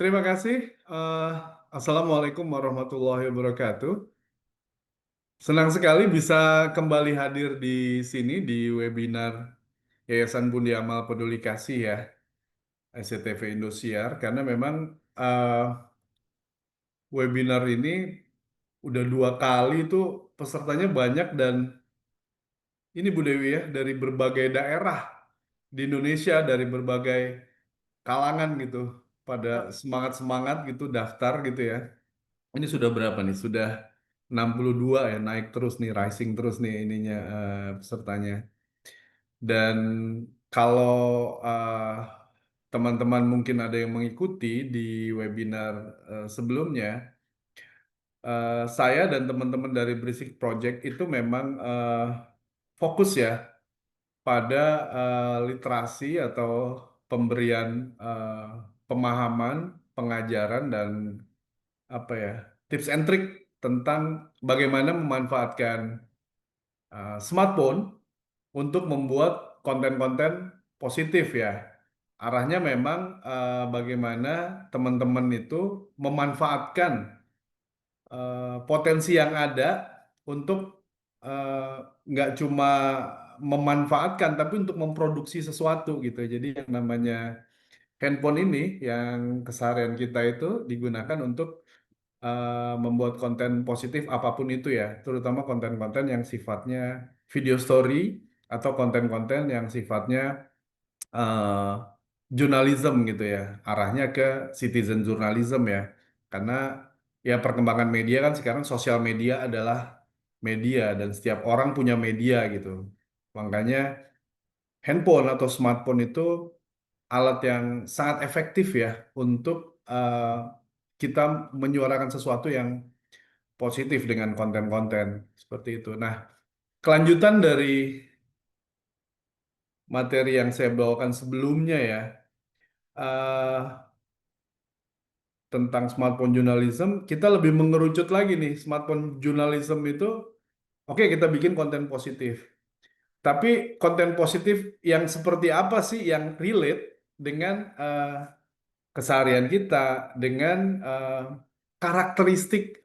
Terima kasih. Eh, Assalamualaikum warahmatullahi wabarakatuh. Senang sekali bisa kembali hadir di sini di webinar Yayasan Bundi Amal Peduli Kasih ya, SCTV Indosiar, karena memang eh, webinar ini udah dua kali tuh pesertanya banyak dan ini Bu Dewi ya dari berbagai daerah di Indonesia, dari berbagai kalangan gitu, pada semangat-semangat gitu daftar gitu ya. Ini sudah berapa nih? Sudah 62 ya, naik terus nih, rising terus nih ininya pesertanya. Dan kalau teman-teman mungkin ada yang mengikuti di webinar sebelumnya, saya dan teman-teman dari Berisik Project itu memang fokus ya pada literasi atau pemberian eh, pemahaman, pengajaran dan apa ya, tips and trick tentang bagaimana memanfaatkan smartphone untuk membuat konten-konten positif ya. Arahnya memang bagaimana teman-teman itu memanfaatkan potensi yang ada untuk eh, nggak cuma memanfaatkan tapi untuk memproduksi sesuatu gitu. Jadi yang namanya handphone ini yang keseharian kita itu digunakan untuk membuat konten positif apapun itu ya, terutama konten-konten yang sifatnya video story atau konten-konten yang sifatnya eh, jurnalism gitu ya, arahnya ke citizen journalism ya, karena ya perkembangan media kan sekarang sosial media adalah media dan setiap orang punya media gitu, makanya handphone atau smartphone itu alat yang sangat efektif ya untuk eh, kita menyuarakan sesuatu yang positif dengan konten-konten seperti itu. Nah, kelanjutan dari materi yang saya bawakan sebelumnya ya, eh, tentang smartphone journalism, kita lebih mengerucut lagi nih, smartphone journalism itu, oke kita bikin konten positif. Tapi konten positif yang seperti apa sih yang relate dengan keseharian kita, dengan karakteristik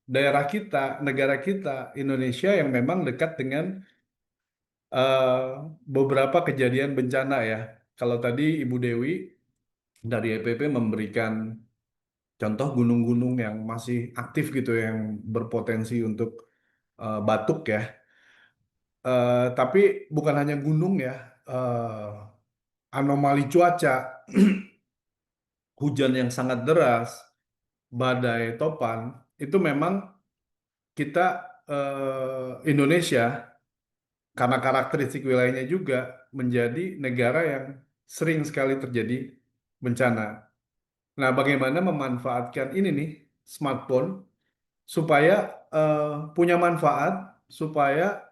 daerah kita, negara kita, Indonesia yang memang dekat dengan eh, beberapa kejadian bencana ya. Kalau tadi Ibu Dewi dari EPP memberikan contoh gunung-gunung yang masih aktif gitu, yang berpotensi untuk batuk ya. Tapi bukan hanya gunung ya, anomali cuaca, hujan yang sangat deras, badai topan, itu memang kita Indonesia karena karakteristik wilayahnya juga menjadi negara yang sering sekali terjadi bencana. Nah, bagaimana memanfaatkan ini nih, smartphone, supaya eh, punya manfaat, supaya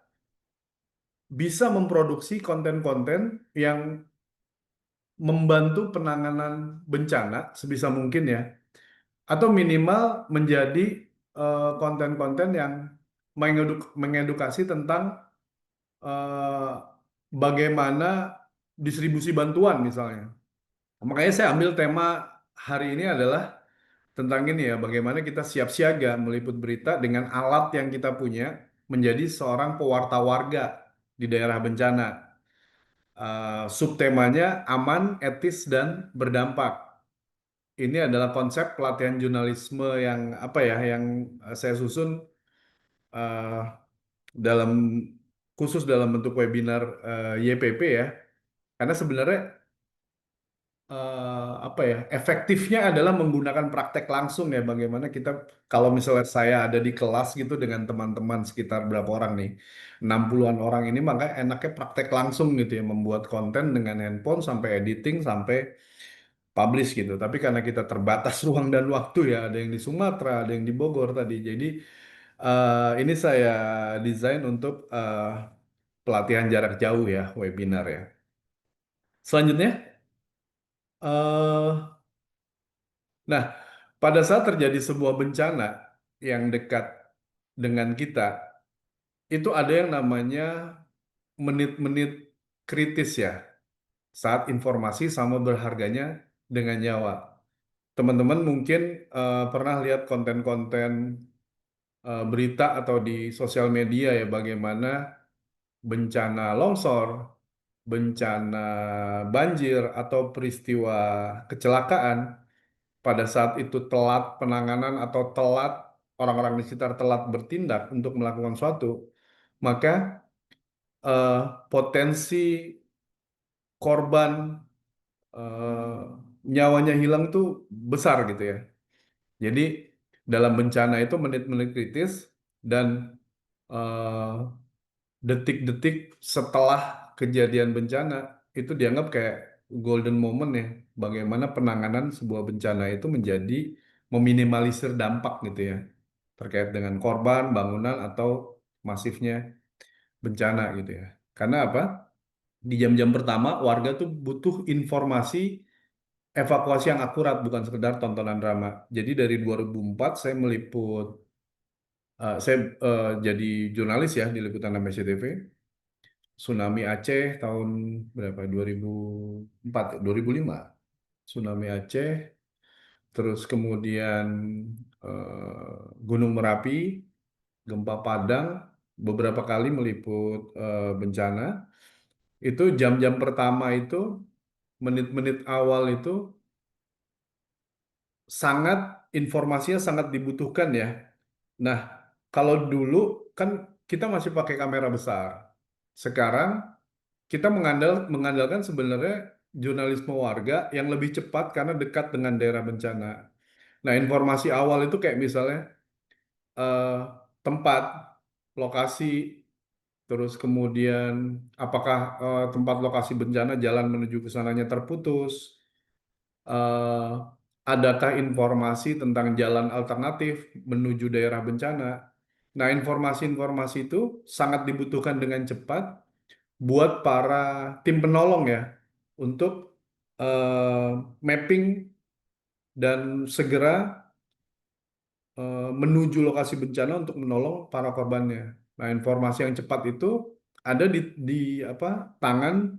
bisa memproduksi konten-konten yang membantu penanganan bencana sebisa mungkin ya, atau minimal menjadi konten-konten yang mengedukasi tentang eh, bagaimana distribusi bantuan misalnya. Makanya saya ambil tema hari ini adalah tentang ini ya, bagaimana kita siap siaga meliput berita dengan alat yang kita punya menjadi seorang pewarta warga di daerah bencana. Subtemanya aman, etis, dan berdampak. Ini adalah konsep pelatihan jurnalisme yang apa ya, yang saya susun eh, dalam khusus dalam bentuk webinar YPP ya. Karena sebenarnya apa ya, efektifnya adalah menggunakan praktek langsung ya, bagaimana kita kalau misalnya saya ada di kelas gitu dengan teman-teman sekitar berapa orang nih, 60-an orang ini, maka enaknya praktek langsung gitu ya, membuat konten dengan handphone sampai editing sampai publish gitu. Tapi karena kita terbatas ruang dan waktu ya, ada yang di Sumatera, ada yang di Bogor tadi, jadi ini saya desain untuk pelatihan jarak jauh ya, webinar ya. Selanjutnya, eh nah, pada saat terjadi sebuah bencana yang dekat dengan kita, itu ada yang namanya menit-menit kritis ya, saat informasi sama berharganya dengan nyawa. teman-teman mungkin pernah lihat konten-konten berita atau di sosial media ya bagaimana bencana longsor, bencana banjir atau peristiwa kecelakaan pada saat itu telat penanganan atau telat orang-orang di sekitar telat bertindak untuk melakukan suatu, maka eh, potensi korban nyawanya hilang tuh besar gitu ya. Jadi dalam bencana itu menit-menit kritis dan eh, detik-detik setelah kejadian bencana itu dianggap kayak golden moment ya. Bagaimana penanganan sebuah bencana itu menjadi meminimalisir dampak gitu ya terkait dengan korban, bangunan atau masifnya bencana gitu ya. Karena apa? Di jam-jam pertama warga tuh butuh informasi evakuasi yang akurat bukan sekedar tontonan drama. Jadi dari 2004 saya meliput saya jadi jurnalis ya di liputan MSCTV. Tsunami Aceh tahun berapa? 2004, 2005. Tsunami Aceh, terus kemudian Gunung Merapi, gempa Padang, beberapa kali meliput bencana. Itu jam-jam pertama itu, menit-menit awal itu sangat informasinya sangat dibutuhkan ya. Nah, kalau dulu kan kita masih pakai kamera besar. Sekarang kita mengandalkan sebenarnya jurnalisme warga yang lebih cepat karena dekat dengan daerah bencana. Nah, informasi awal itu kayak misalnya eh, tempat, lokasi, terus kemudian apakah tempat lokasi bencana jalan menuju ke sananya terputus, eh, adakah informasi tentang jalan alternatif menuju daerah bencana. Nah, informasi-informasi itu sangat dibutuhkan dengan cepat buat para tim penolong ya untuk mapping dan segera menuju lokasi bencana untuk menolong para korbannya. Nah, informasi yang cepat itu ada di apa tangan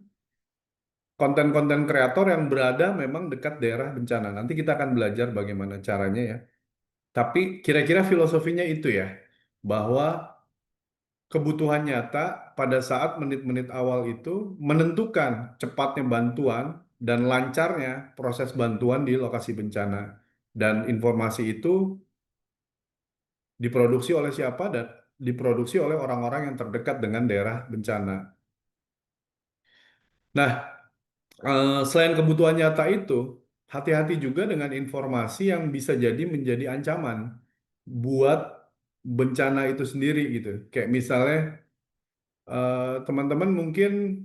konten-konten kreator yang berada memang dekat daerah bencana. Nanti kita akan belajar bagaimana caranya ya. Tapi kira-kira filosofinya itu ya, bahwa kebutuhan nyata pada saat menit-menit awal itu menentukan cepatnya bantuan dan lancarnya proses bantuan di lokasi bencana. Dan informasi itu diproduksi oleh siapa dan diproduksi oleh orang-orang yang terdekat dengan daerah bencana. Nah, selain kebutuhan nyata itu, hati-hati juga dengan informasi yang bisa jadi menjadi ancaman buat bencana itu sendiri gitu. Kayak misalnya teman-teman mungkin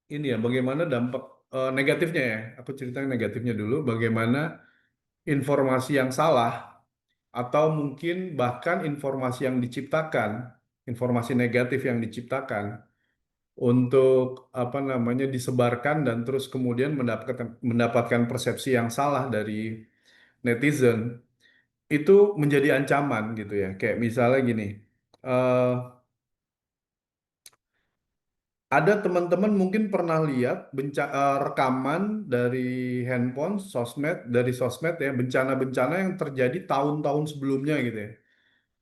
ini ya bagaimana dampak negatifnya ya. Aku ceritain negatifnya dulu. Bagaimana informasi yang salah atau mungkin bahkan informasi yang diciptakan, informasi negatif yang diciptakan untuk apa namanya disebarkan dan terus kemudian mendapatkan persepsi yang salah dari netizen itu menjadi ancaman gitu ya. Kayak misalnya gini. eh, Ada teman-teman mungkin pernah lihat rekaman dari handphone, dari sosmed ya, bencana-bencana yang terjadi tahun-tahun sebelumnya gitu ya.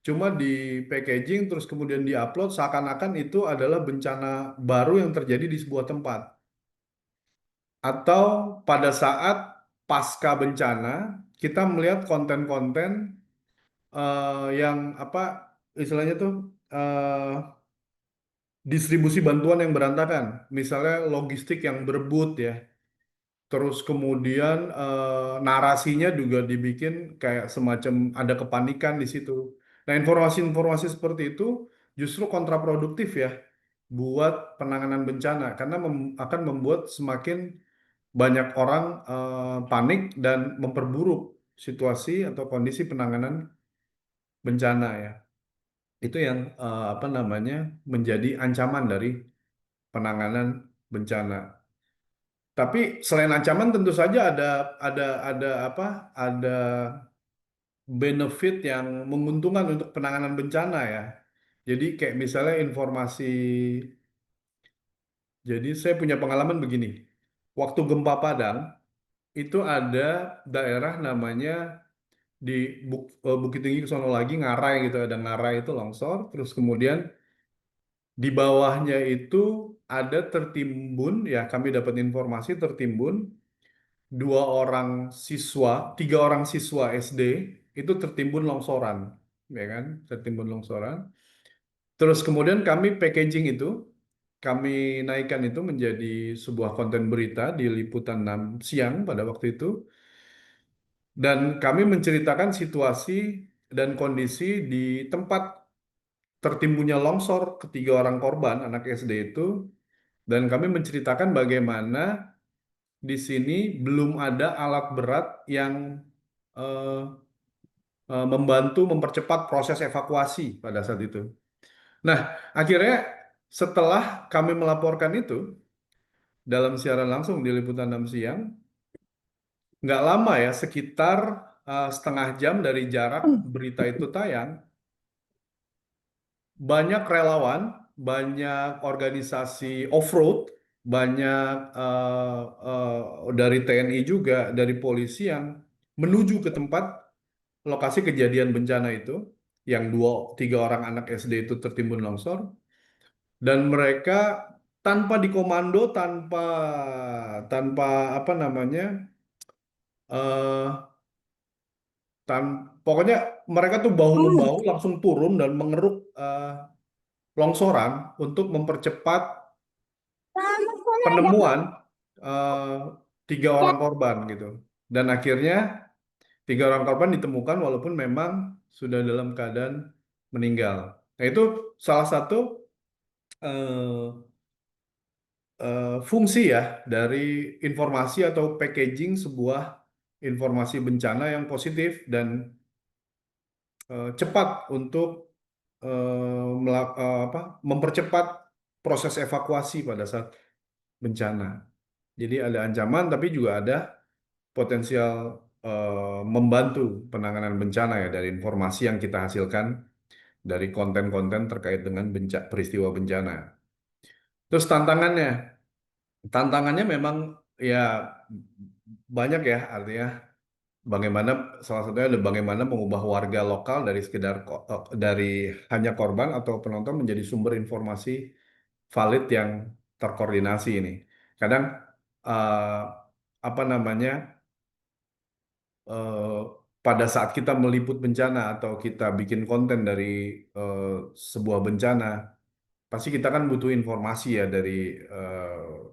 Cuma di packaging terus kemudian diupload seakan-akan itu adalah bencana baru yang terjadi di sebuah tempat. Atau pada saat pasca bencana, kita melihat konten-konten yang apa istilahnya tuh distribusi bantuan yang berantakan. Misalnya logistik yang berebut ya. Terus kemudian narasinya juga dibikin kayak semacam ada kepanikan di situ. Nah, informasi-informasi seperti itu justru kontraproduktif ya buat penanganan bencana karena akan membuat semakin banyak orang panik dan memperburuk situasi atau kondisi penanganan bencana ya. Itu yang apa namanya menjadi ancaman dari penanganan bencana. Tapi selain ancaman tentu saja ada apa? Ada benefit yang menguntungkan untuk penanganan bencana ya. Jadi kayak misalnya informasi. Jadi saya punya pengalaman begini. Waktu gempa Padang itu ada daerah namanya di Bukit Tinggi ke sono lagi Ngarai gitu, ada Ngarai itu longsor, terus kemudian di bawahnya itu ada tertimbun, ya kami dapat informasi tertimbun 2 orang siswa, 3 orang siswa SD itu tertimbun longsoran, ya kan, tertimbun longsoran. Terus kemudian kami packaging itu, kami naikkan itu menjadi sebuah konten berita di Liputan 6 siang pada waktu itu, dan kami menceritakan situasi dan kondisi di tempat tertimbunnya longsor ketiga orang korban anak SD itu, dan kami menceritakan bagaimana di sini belum ada alat berat yang eh, membantu mempercepat proses evakuasi pada saat itu. Nah, akhirnya setelah kami melaporkan itu dalam siaran langsung di Liputan 6 siang, nggak lama ya, sekitar setengah jam dari jarak berita itu tayang, banyak relawan, banyak organisasi off-road, banyak dari TNI juga, dari polisi yang menuju ke tempat lokasi kejadian bencana itu, yang 3 orang anak SD itu tertimbun longsor, dan mereka tanpa dikomando, tanpa tanpa apa namanya, eh pokoknya mereka tuh bahu membahu langsung turun dan mengeruk longsoran untuk mempercepat penemuan eh, 3 orang korban gitu. Dan akhirnya 3 orang korban ditemukan walaupun memang sudah dalam keadaan meninggal. Nah itu salah satu eh, fungsi ya dari informasi atau packaging sebuah informasi bencana yang positif dan cepat untuk mempercepat proses evakuasi pada saat bencana. Jadi ada ancaman tapi juga ada potensial membantu penanganan bencana ya dari informasi yang kita hasilkan dari konten-konten terkait dengan peristiwa bencana. Terus tantangannya memang ya banyak ya, artinya bagaimana, salah satunya adalah bagaimana mengubah warga lokal dari sekedar dari hanya korban atau penonton menjadi sumber informasi valid yang terkoordinasi ini. Kadang eh, apa namanya, eh, pada saat kita meliput bencana atau kita bikin konten dari eh, sebuah bencana, pasti kita kan butuh informasi ya dari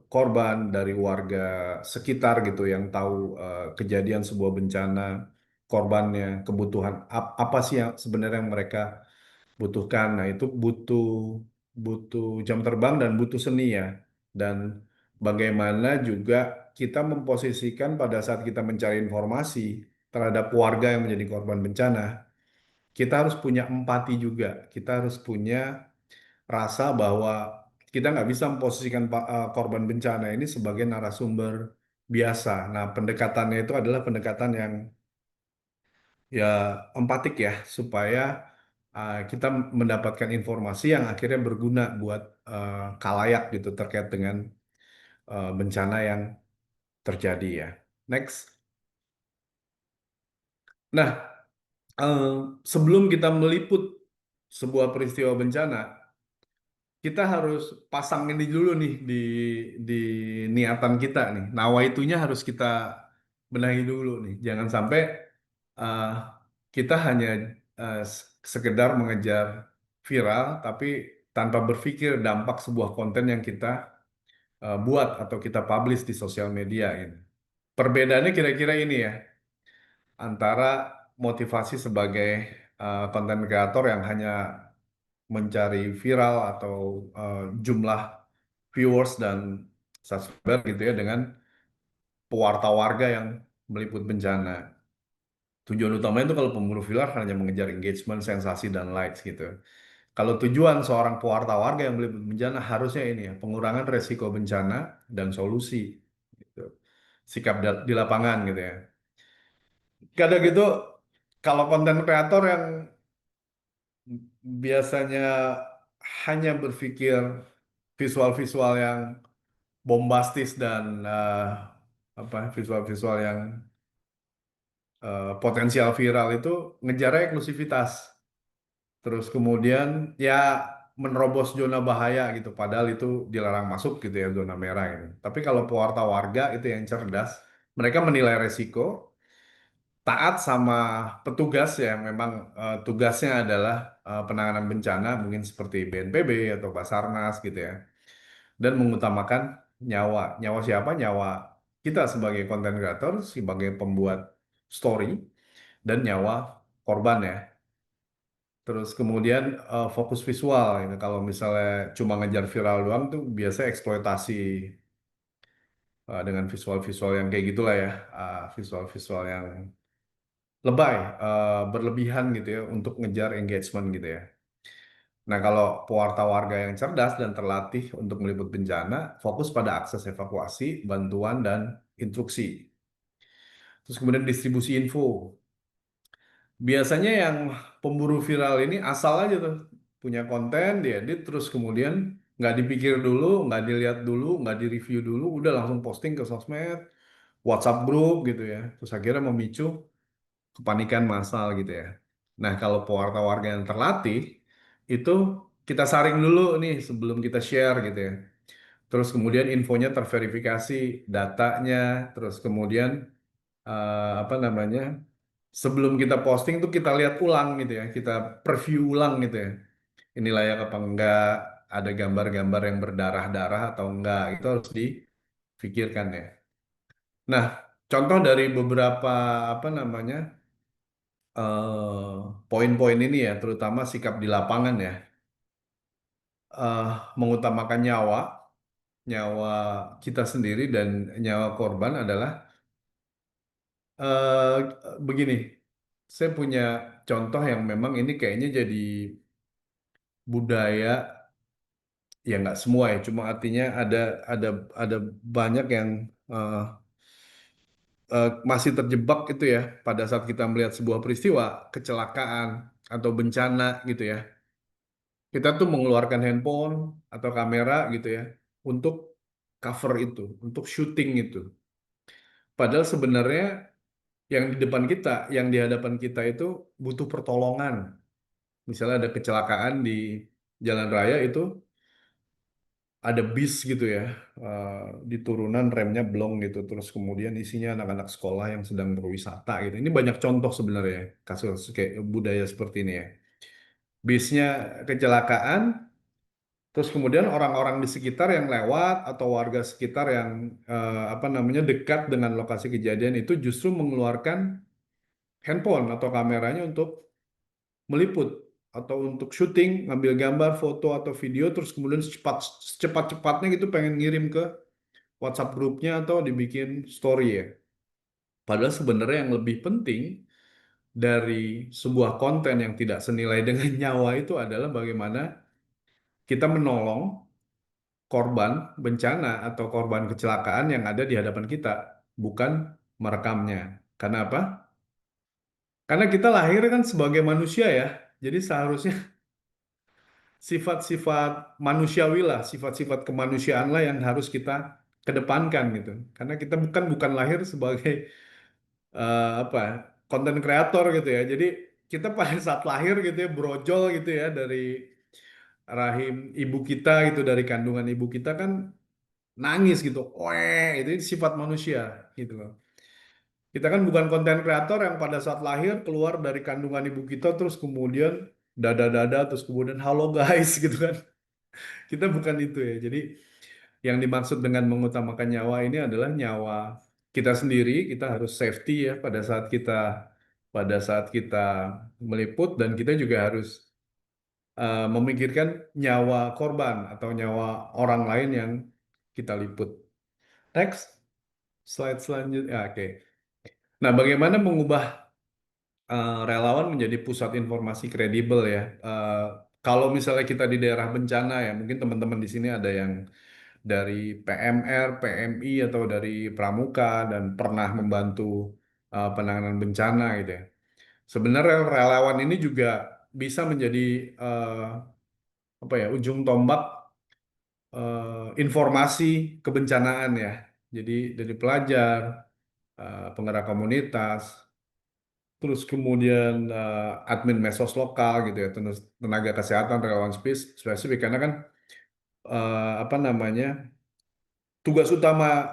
korban, dari warga sekitar gitu yang tahu kejadian sebuah bencana, korbannya, kebutuhan apa sih yang sebenarnya yang mereka butuhkan. Nah, itu butuh butuh jam terbang dan butuh seni ya. Dan bagaimana juga kita memposisikan pada saat kita mencari informasi terhadap warga yang menjadi korban bencana, kita harus punya empati juga. Kita harus punya rasa bahwa kita nggak bisa memposisikan korban bencana ini sebagai narasumber biasa. Nah, pendekatannya itu adalah pendekatan yang ya empatik ya, supaya kita mendapatkan informasi yang akhirnya berguna buat kalayak gitu terkait dengan bencana yang terjadi ya. Next. Nah, eh, sebelum kita meliput sebuah peristiwa bencana, kita harus pasang ini dulu nih di niatan kita nih. Nawaitunya harus kita benahi dulu nih. Jangan sampai uh, kita hanya sekedar mengejar viral, tapi tanpa berpikir dampak sebuah konten yang kita buat atau kita publish di sosial media ini. Perbedaannya kira-kira ini ya, antara motivasi sebagai konten kreator yang hanya mencari viral atau jumlah viewers dan subscriber gitu ya, dengan pewarta warga yang meliput bencana. Tujuan utamanya itu kalau pemburu viral hanya mengejar engagement, sensasi, dan likes gitu. Kalau tujuan seorang pewarta warga yang meliput bencana harusnya ini ya, pengurangan resiko bencana dan solusi gitu. Sikap di lapangan gitu ya. Kadang gitu kalau konten kreator yang biasanya hanya berpikir visual-visual yang bombastis dan apa visual-visual yang potensial viral itu ngejar eksklusivitas. Terus kemudian ya menerobos zona bahaya gitu, padahal itu dilarang masuk gitu ya zona merah ini. Tapi kalau pewarta warga itu yang cerdas, mereka menilai resiko, taat sama petugas yang memang tugasnya adalah penanganan bencana, mungkin seperti BNPB atau Basarnas gitu ya, dan mengutamakan nyawa. Nyawa siapa? Nyawa kita sebagai content creator, sebagai pembuat story, dan nyawa korban ya. Terus kemudian fokus visual gitu. Kalau misalnya cuma ngejar viral doang tuh biasa eksploitasi dengan visual-visual yang kayak gitulah ya, visual-visual yang lebay, berlebihan gitu ya untuk ngejar engagement gitu ya. Nah, kalau pewarta warga yang cerdas dan terlatih untuk meliput bencana, fokus pada akses evakuasi, bantuan, dan instruksi. Terus kemudian distribusi info. Biasanya yang pemburu viral ini asal aja tuh punya konten, diedit, terus kemudian nggak dipikir dulu, nggak dilihat dulu, nggak direview dulu, udah langsung posting ke sosmed, WhatsApp grup gitu ya. Terus akhirnya memicu kepanikan massal gitu ya. Nah, kalau pewarta warga yang terlatih, itu kita saring dulu nih sebelum kita share gitu ya. Terus kemudian infonya terverifikasi, datanya, terus kemudian apa namanya, sebelum kita posting tuh kita lihat ulang gitu ya, kita preview ulang gitu ya. Ini layak apa enggak, ada gambar-gambar yang berdarah-darah atau enggak, itu harus difikirkan ya. Nah, contoh dari beberapa apa namanya poin-poin ini ya, terutama sikap di lapangan ya, eh, mengutamakan nyawa, nyawa kita sendiri dan nyawa korban adalah eh, begini. Saya punya contoh yang memang ini kayaknya jadi budaya, ya nggak semua ya, cuma artinya ada ada banyak yang eh, masih terjebak itu ya pada saat kita melihat sebuah peristiwa kecelakaan atau bencana gitu ya. Kita tuh mengeluarkan handphone atau kamera gitu ya untuk cover itu, untuk syuting itu. Padahal sebenarnya yang di depan kita, yang di hadapan kita itu butuh pertolongan. Misalnya ada kecelakaan di jalan raya itu ada bis gitu ya, eh, di turunan remnya blong gitu, terus kemudian isinya anak-anak sekolah yang sedang berwisata gitu. Ini banyak contoh sebenarnya kasus kayak budaya seperti ini ya. Bisnya kecelakaan, terus kemudian orang-orang di sekitar yang lewat atau warga sekitar yang apa namanya dekat dengan lokasi kejadian itu justru mengeluarkan handphone atau kameranya untuk meliput atau untuk syuting, ngambil gambar, foto atau video, terus kemudian secepat-cepatnya gitu pengen ngirim ke WhatsApp grupnya atau dibikin story ya. Padahal sebenarnya yang lebih penting dari sebuah konten yang tidak senilai dengan nyawa itu adalah bagaimana kita menolong korban bencana atau korban kecelakaan yang ada di hadapan kita, bukan merekamnya. Karena apa? Karena kita lahir kan sebagai manusia ya. Jadi seharusnya sifat-sifat manusiawi lah, sifat-sifat kemanusiaan lah yang harus kita kedepankan gitu. Karena kita bukan lahir sebagai apa konten kreator gitu ya. Jadi kita pada saat lahir gitu ya brojol gitu ya dari rahim ibu kita gitu, dari kandungan ibu kita kan nangis gitu. Weh, itu sifat manusia gitu loh. Kita kan bukan konten kreator yang pada saat lahir keluar dari kandungan ibu kita terus kemudian dada-dada terus kemudian halo guys gitu kan. Kita bukan itu ya. Jadi yang dimaksud dengan mengutamakan nyawa ini adalah nyawa kita sendiri. Kita harus safety ya pada saat kita meliput, dan kita juga harus memikirkan nyawa korban atau nyawa orang lain yang kita liput. Next, slide selanjutnya. Oke. Nah, bagaimana mengubah relawan menjadi pusat informasi kredibel ya? Kalau misalnya kita di daerah bencana ya, mungkin teman-teman di sini ada yang dari PMR, PMI atau dari Pramuka dan pernah membantu penanganan bencana gitu ya. Sebenarnya relawan ini juga bisa menjadi eh, apa ya ujung tombak informasi kebencanaan ya. Jadi dari pelajar, penggerak komunitas, terus kemudian admin mesos lokal gitu ya, terus tenaga kesehatan relawan spesifik karena kan apa namanya tugas utama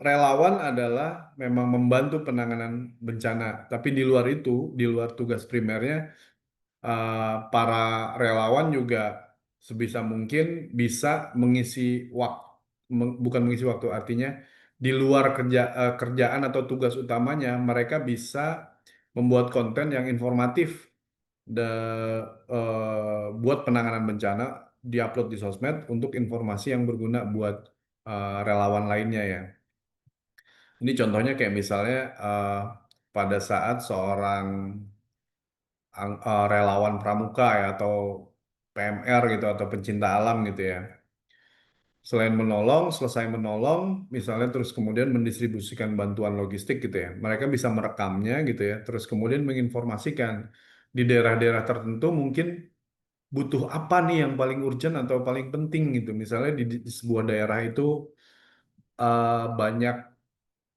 relawan adalah memang membantu penanganan bencana. Tapi di luar itu, di luar tugas primernya, para relawan juga sebisa mungkin bisa mengisi waktu, bukan mengisi waktu, artinya di luar kerjaan atau tugas utamanya, mereka bisa membuat konten yang informatif buat penanganan bencana, diupload di sosmed untuk informasi yang berguna buat relawan lainnya ya. Ini contohnya kayak misalnya pada saat seorang relawan pramuka ya atau PMR gitu atau pencinta alam gitu ya. Selain menolong, selesai menolong, misalnya terus kemudian mendistribusikan bantuan logistik gitu ya. Mereka bisa merekamnya gitu ya, terus kemudian menginformasikan di daerah-daerah tertentu mungkin butuh apa nih yang paling urgent atau paling penting gitu. Misalnya di sebuah daerah itu banyak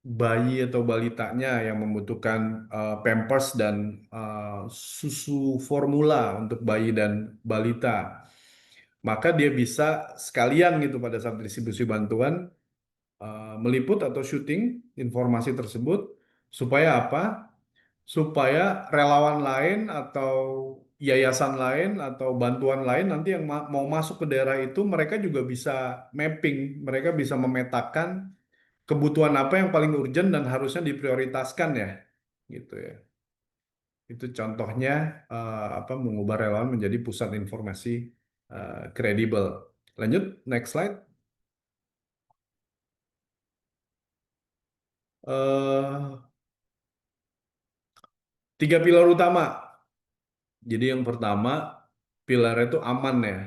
bayi atau balitanya yang membutuhkan Pampers dan eh, susu formula untuk bayi dan balita, maka dia bisa sekalian gitu pada saat distribusi bantuan meliput atau syuting informasi tersebut supaya apa? Supaya relawan lain atau yayasan lain atau bantuan lain nanti yang mau masuk ke daerah itu mereka juga bisa mapping, mereka bisa memetakan kebutuhan apa yang paling urgent dan harusnya diprioritaskan ya, gitu ya. Itu contohnya apa mengubah relawan menjadi pusat informasi kredibel. Lanjut, next slide. eh Tiga pilar utama. Jadi yang pertama, pilar itu aman ya.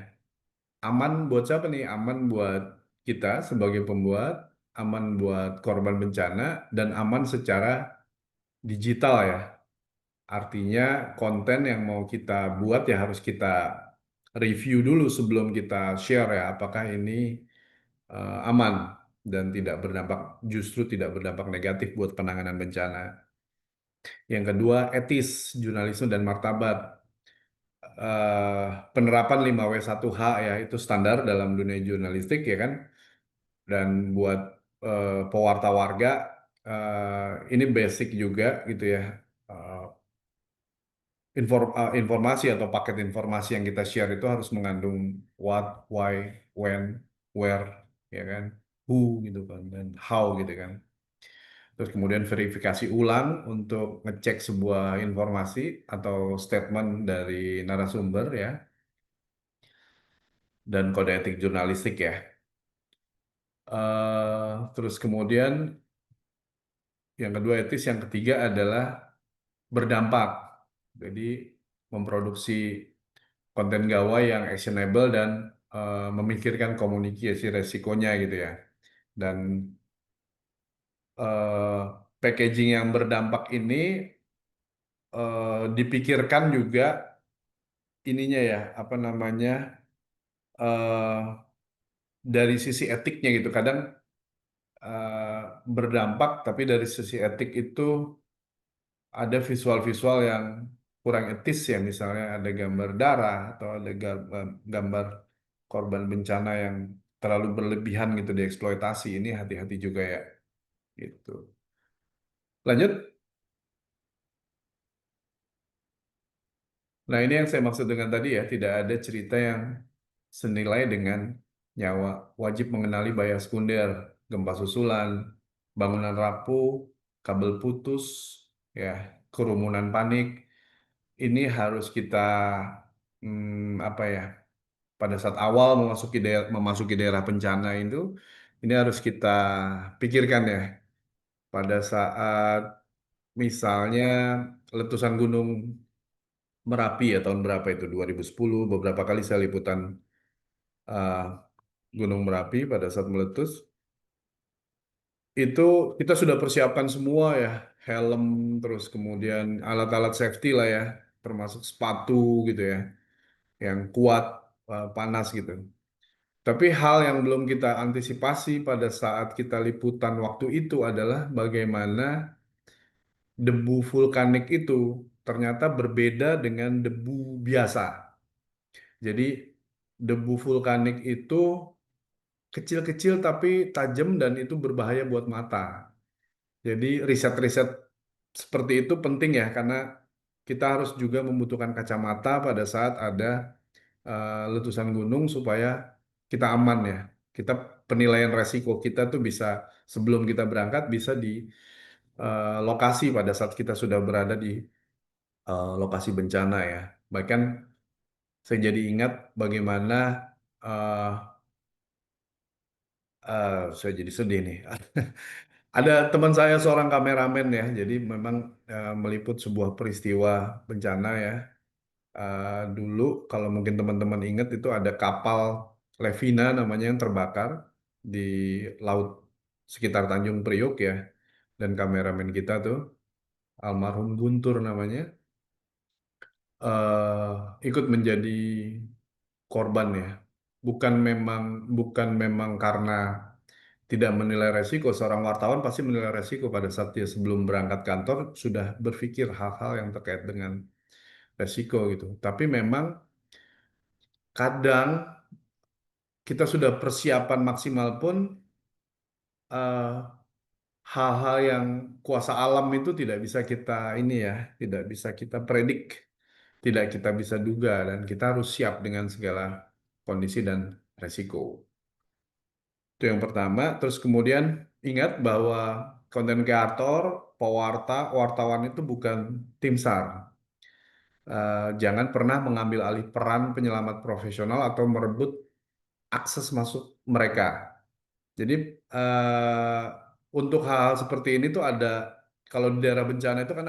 Aman buat siapa nih? Aman buat kita sebagai pembuat, aman buat korban bencana, dan aman secara digital ya. Artinya konten yang mau kita buat ya harus kita review dulu sebelum kita share ya. Apakah ini aman dan tidak berdampak, justru tidak berdampak negatif buat penanganan bencana. Yang kedua, etis, jurnalisme dan martabat. Penerapan 5W1H ya itu standar dalam dunia jurnalistik ya kan. Dan buat pewarta warga ini basic juga gitu ya. Eh, informasi atau paket informasi yang kita share itu harus mengandung what, why, when, where, ya kan, who gitu kan, dan how gitu kan. Terus kemudian verifikasi ulang untuk ngecek sebuah informasi atau statement dari narasumber ya, dan kode etik jurnalistik ya. Terus kemudian yang kedua etis, yang ketiga adalah berdampak. Jadi memproduksi konten gawai yang actionable dan memikirkan komunikasi resikonya gitu ya. Dan eh, packaging yang berdampak ini dipikirkan juga ininya ya, apa namanya, eh, dari sisi etiknya gitu. Kadang berdampak, tapi dari sisi etik itu ada visual-visual yang kurang etis ya, misalnya ada gambar darah atau ada gambar korban bencana yang terlalu berlebihan gitu dieksploitasi. Ini hati-hati juga ya, gitu. Lanjut. Nah, ini yang saya maksud dengan tadi ya, tidak ada cerita yang senilai dengan nyawa. Wajib mengenali bahaya sekunder, gempa susulan, bangunan rapuh, kabel putus, ya, kerumunan panik. Ini harus kita apa ya? Pada saat awal memasuki daerah bencana itu, ini harus kita pikirkan ya. Pada saat misalnya letusan gunung Merapi ya tahun berapa itu 2010 beberapa kali saya liputan uh, Gunung Merapi pada saat meletus itu kita sudah persiapkan semua ya, helm, terus kemudian alat-alat safety lah ya, termasuk sepatu gitu ya yang kuat panas gitu. Tapi hal yang belum kita antisipasi pada saat kita liputan waktu itu adalah bagaimana debu vulkanik itu ternyata berbeda dengan debu biasa. Jadi debu vulkanik itu kecil-kecil tapi tajam dan itu berbahaya buat mata. Jadi riset-riset seperti itu penting ya karena kita harus juga membutuhkan kacamata pada saat ada letusan gunung supaya kita aman ya. Kita penilaian resiko kita tuh bisa sebelum kita berangkat bisa di lokasi pada saat kita sudah berada di lokasi bencana ya. Bahkan saya jadi ingat bagaimana eh, saya jadi sedih nih. Ada teman saya seorang kameramen ya, jadi memang meliput sebuah peristiwa bencana ya. Dulu kalau mungkin teman-teman ingat itu ada kapal Levina namanya yang terbakar di laut sekitar Tanjung Priok ya. Dan kameramen kita tuh almarhum Guntur namanya ikut menjadi korban ya. Bukan memang karena tidak menilai resiko. Seorang wartawan pasti menilai resiko pada saat dia sebelum berangkat kantor sudah berpikir hal-hal yang terkait dengan resiko gitu. Tapi memang kadang kita sudah persiapan maksimal pun eh, hal-hal yang kuasa alam itu tidak bisa kita ini ya, tidak bisa kita predik, tidak kita bisa duga dan kita harus siap dengan segala kondisi dan resiko. Itu yang pertama. Terus kemudian ingat bahwa konten kreator, pewarta, wartawan itu bukan tim SAR. Jangan pernah mengambil alih peran penyelamat profesional atau merebut akses masuk mereka. Jadi eh, untuk hal-hal seperti ini tuh ada kalau di daerah bencana itu kan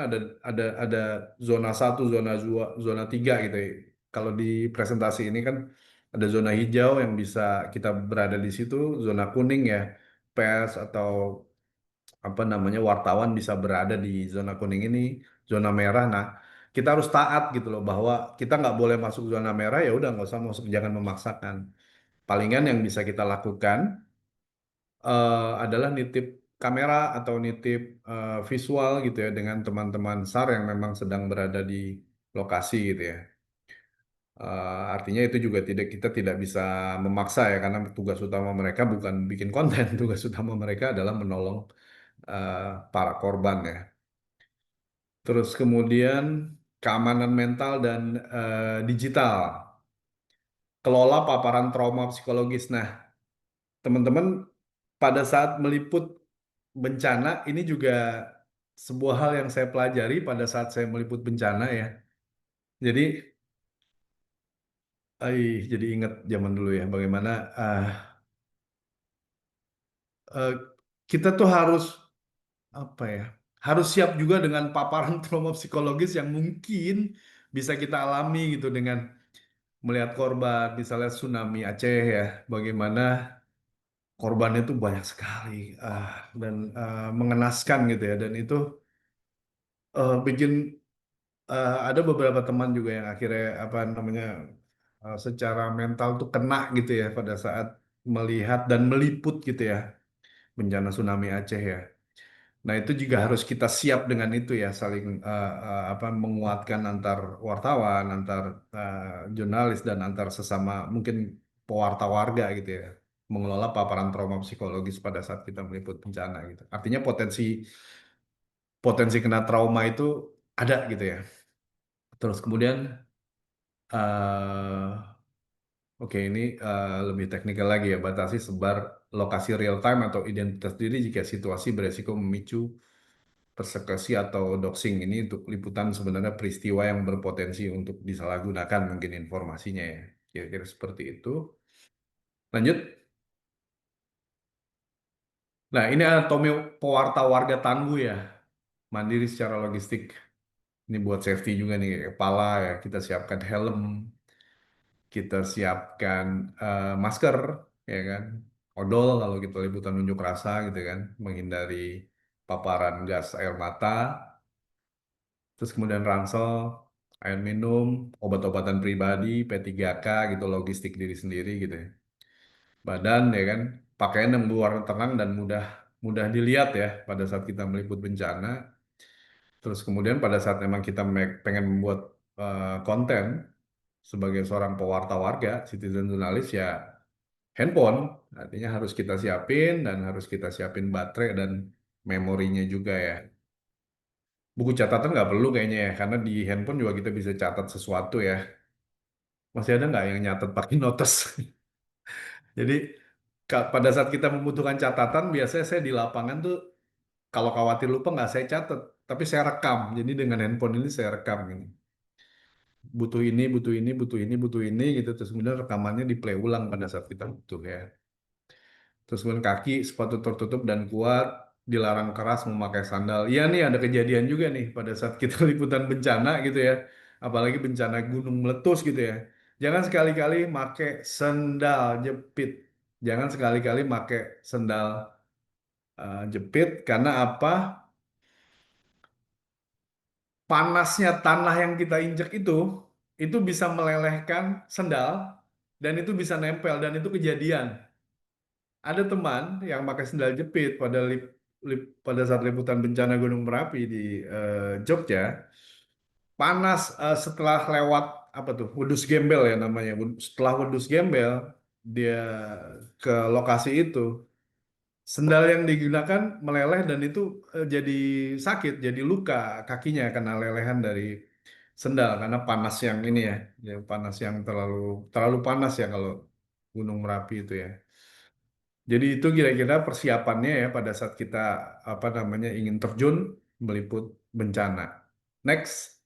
ada zona satu, zona 3 gitu ya. Kalau di presentasi ini kan ada zona hijau yang bisa kita berada di situ, zona kuning ya, pers atau apa namanya wartawan bisa berada di zona kuning ini, zona merah. Nah, kita harus taat gitu loh bahwa kita nggak boleh masuk zona merah ya udah nggak usah masuk, jangan memaksakan. Palingan yang bisa kita lakukan adalah nitip kamera atau nitip visual gitu ya dengan teman-teman SAR yang memang sedang berada di lokasi gitu ya. Artinya itu juga kita tidak bisa memaksa ya karena tugas utama mereka bukan bikin konten, tugas utama mereka adalah menolong eh, para korban ya. Terus kemudian keamanan mental dan digital, kelola paparan trauma psikologis. Nah, teman-teman pada saat meliput bencana ini juga sebuah hal yang saya pelajari pada saat saya meliput bencana ya. Jadi, jadi ingat zaman dulu ya bagaimana ah, eh, kita tuh harus apa ya? Harus siap juga dengan paparan trauma psikologis yang mungkin bisa kita alami gitu dengan melihat korban misalnya tsunami Aceh ya. Bagaimana korbannya itu banyak sekali dan mengenaskan gitu ya dan itu bikin ada beberapa teman juga yang akhirnya apa namanya secara mental tuh kena gitu ya pada saat melihat dan meliput gitu ya bencana tsunami Aceh ya. Nah itu juga harus kita siap dengan itu ya saling apa menguatkan antar wartawan, antar jurnalis dan antar sesama mungkin pewarta warga gitu ya mengelola paparan trauma psikologis pada saat kita meliput bencana gitu. Artinya potensi potensi kena trauma itu ada gitu ya. Terus kemudian eh oke, ini lebih teknikal lagi ya. Batasi sebar lokasi real time atau identitas diri jika situasi beresiko memicu persekusi atau doxing. Ini untuk liputan sebenarnya peristiwa yang berpotensi untuk disalahgunakan mungkin informasinya ya. Kira-kira seperti itu. Lanjut. Nah, ini anatomi pewarta warga tangguh ya. Mandiri secara logistik. Ini buat safety juga nih. Kepala ya, kita siapkan helm, kita siapkan masker, ya kan, odol kalau kita liputan unjuk rasa gitu kan, menghindari paparan gas air mata, terus kemudian ransel, air minum, obat-obatan pribadi, P3K gitu, logistik diri sendiri gitu ya. badan ya kan, pakaian yang berwarna terang dan mudah mudah dilihat ya pada saat kita meliput bencana. Terus kemudian pada saat memang kita pengen membuat konten sebagai seorang pewarta warga, citizen jurnalis ya handphone, artinya harus kita siapin dan harus kita siapin baterai dan memorinya juga ya. Buku catatan nggak perlu kayaknya ya, karena di handphone juga kita bisa catat sesuatu ya. Masih ada nggak yang nyatet pakai notes? Jadi pada saat kita membutuhkan catatan, biasanya saya di lapangan tuh kalau khawatir lupa nggak saya catat, tapi saya rekam. Jadi dengan handphone ini saya rekam ini. Butuh ini, butuh ini, butuh ini, butuh ini gitu. Terus kemudian rekamannya di play ulang pada saat kita butuh ya. Terus kemudian kaki sepatu tertutup dan kuat, dilarang keras memakai sandal. Iya nih ada kejadian juga nih pada saat kita liputan bencana gitu ya. Apalagi bencana gunung meletus gitu ya. Jangan sekali-kali pakai sandal jepit. Jangan sekali-kali pakai sandal jepit karena apa? Panasnya tanah yang kita injek itu bisa melelehkan sandal dan itu bisa nempel dan itu kejadian. Ada teman yang pakai sendal jepit pada saat liputan bencana Gunung Merapi di Jogja, panas setelah lewat apa tuh Wedus Gembel ya namanya. Setelah Wedus Gembel dia ke lokasi itu, sendal yang digunakan meleleh dan itu jadi sakit, jadi luka kakinya karena lelehan dari sendal karena panas yang ini ya panas yang terlalu terlalu panas ya kalau Gunung Merapi itu ya. Jadi itu kira-kira persiapannya ya pada saat kita apa namanya ingin terjun meliput bencana. Next,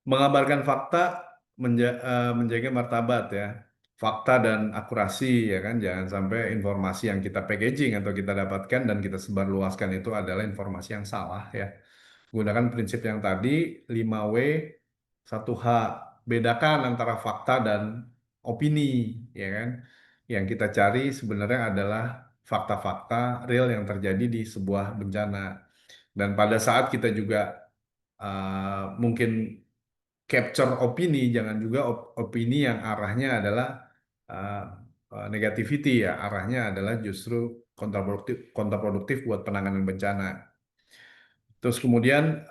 mengabarkan fakta menjaga martabat ya. Fakta dan akurasi ya kan. Jangan sampai informasi yang kita packaging atau kita dapatkan dan kita sebarluaskan itu adalah informasi yang salah ya. Gunakan prinsip yang tadi 5W 1H. Bedakan antara fakta dan opini ya kan. Yang kita cari sebenarnya adalah fakta-fakta real yang terjadi di sebuah bencana. Dan pada saat kita juga mungkin capture opini, jangan juga opini yang arahnya adalah uh, negativity ya, arahnya adalah justru kontraproduktif buat penanganan bencana. Terus kemudian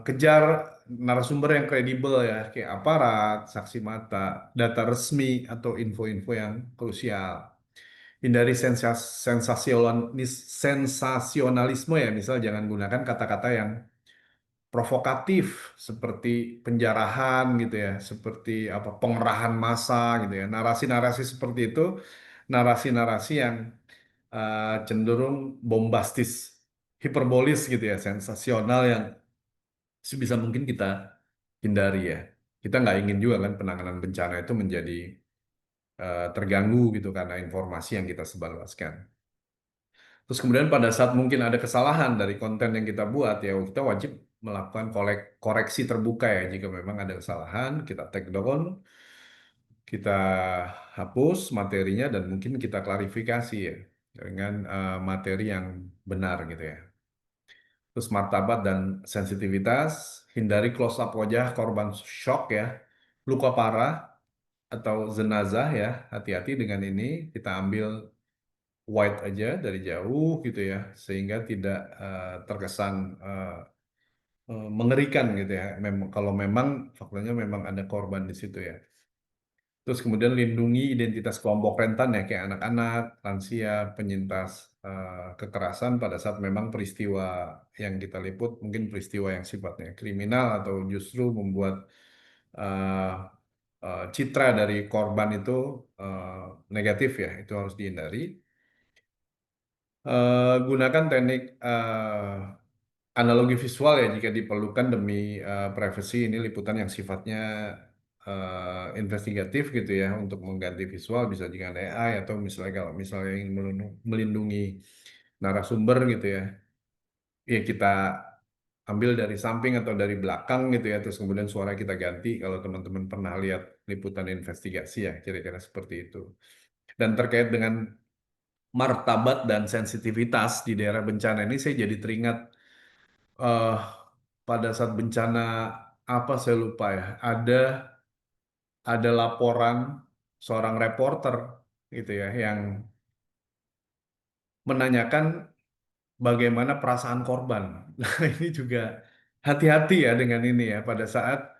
kejar narasumber yang kredibel ya, kayak aparat, saksi mata, data resmi atau info-info yang krusial. Hindari sensasionalisme ya, misal jangan gunakan kata-kata yang provokatif seperti penjarahan gitu ya, seperti apa pengerahan massa gitu ya. Narasi-narasi seperti itu, narasi-narasi yang cenderung bombastis, hiperbolis gitu ya, sensasional yang sebisa mungkin kita hindari ya. Kita nggak ingin juga kan penanganan bencana itu menjadi terganggu gitu karena informasi yang kita sebarluaskan. Terus kemudian pada saat mungkin ada kesalahan dari konten yang kita buat ya kita wajib melakukan koreksi terbuka ya jika memang ada kesalahan kita take down, kita hapus materinya dan mungkin kita klarifikasi ya dengan materi yang benar gitu ya. Terus martabat dan sensitivitas, hindari close up wajah korban shock ya, luka parah atau jenazah ya, hati-hati dengan ini kita ambil wide aja dari jauh gitu ya sehingga tidak terkesan mengerikan gitu ya kalau memang faktanya memang ada korban di situ ya. Terus kemudian lindungi identitas kelompok rentan ya kayak anak-anak, lansia, penyintas kekerasan pada saat memang peristiwa yang kita liput mungkin peristiwa yang sifatnya kriminal atau justru membuat eh, citra dari korban itu negatif ya itu harus dihindari. Gunakan teknik analogi visual ya jika diperlukan demi privacy ini liputan yang sifatnya investigatif gitu ya untuk mengganti visual bisa dengan AI atau misalnya kalau misalnya ingin melindungi narasumber gitu ya ya kita ambil dari samping atau dari belakang gitu ya terus kemudian suara kita ganti kalau teman-teman pernah lihat liputan investigasi ya kira-kira seperti itu dan terkait dengan martabat dan sensitivitas di daerah bencana ini saya jadi teringat eh pada saat bencana apa saya lupa ya ada laporan seorang reporter gitu ya yang menanyakan bagaimana perasaan korban. Nah, ini juga hati-hati ya dengan ini ya pada saat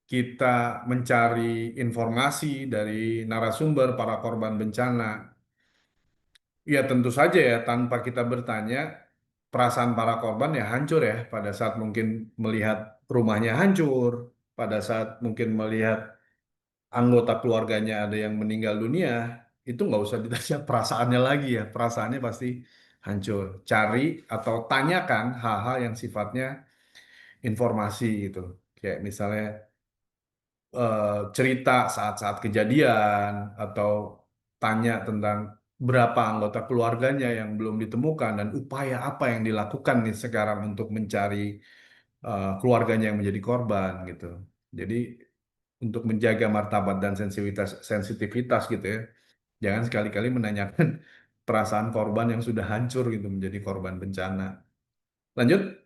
kita mencari informasi dari narasumber para korban bencana. Ya tentu saja ya tanpa kita bertanya perasaan para korban ya hancur ya pada saat mungkin melihat rumahnya hancur, pada saat mungkin melihat anggota keluarganya ada yang meninggal dunia, itu nggak usah ditanya perasaannya lagi ya, perasaannya pasti hancur. Cari atau tanyakan hal-hal yang sifatnya informasi gitu. Kayak misalnya cerita saat-saat kejadian atau tanya tentang berapa anggota keluarganya yang belum ditemukan dan upaya apa yang dilakukan nih sekarang untuk mencari keluarganya yang menjadi korban gitu. Jadi untuk menjaga martabat dan sensitivitas gitu ya, jangan sekali-kali menanyakan perasaan korban yang sudah hancur gitu menjadi korban bencana. Lanjut,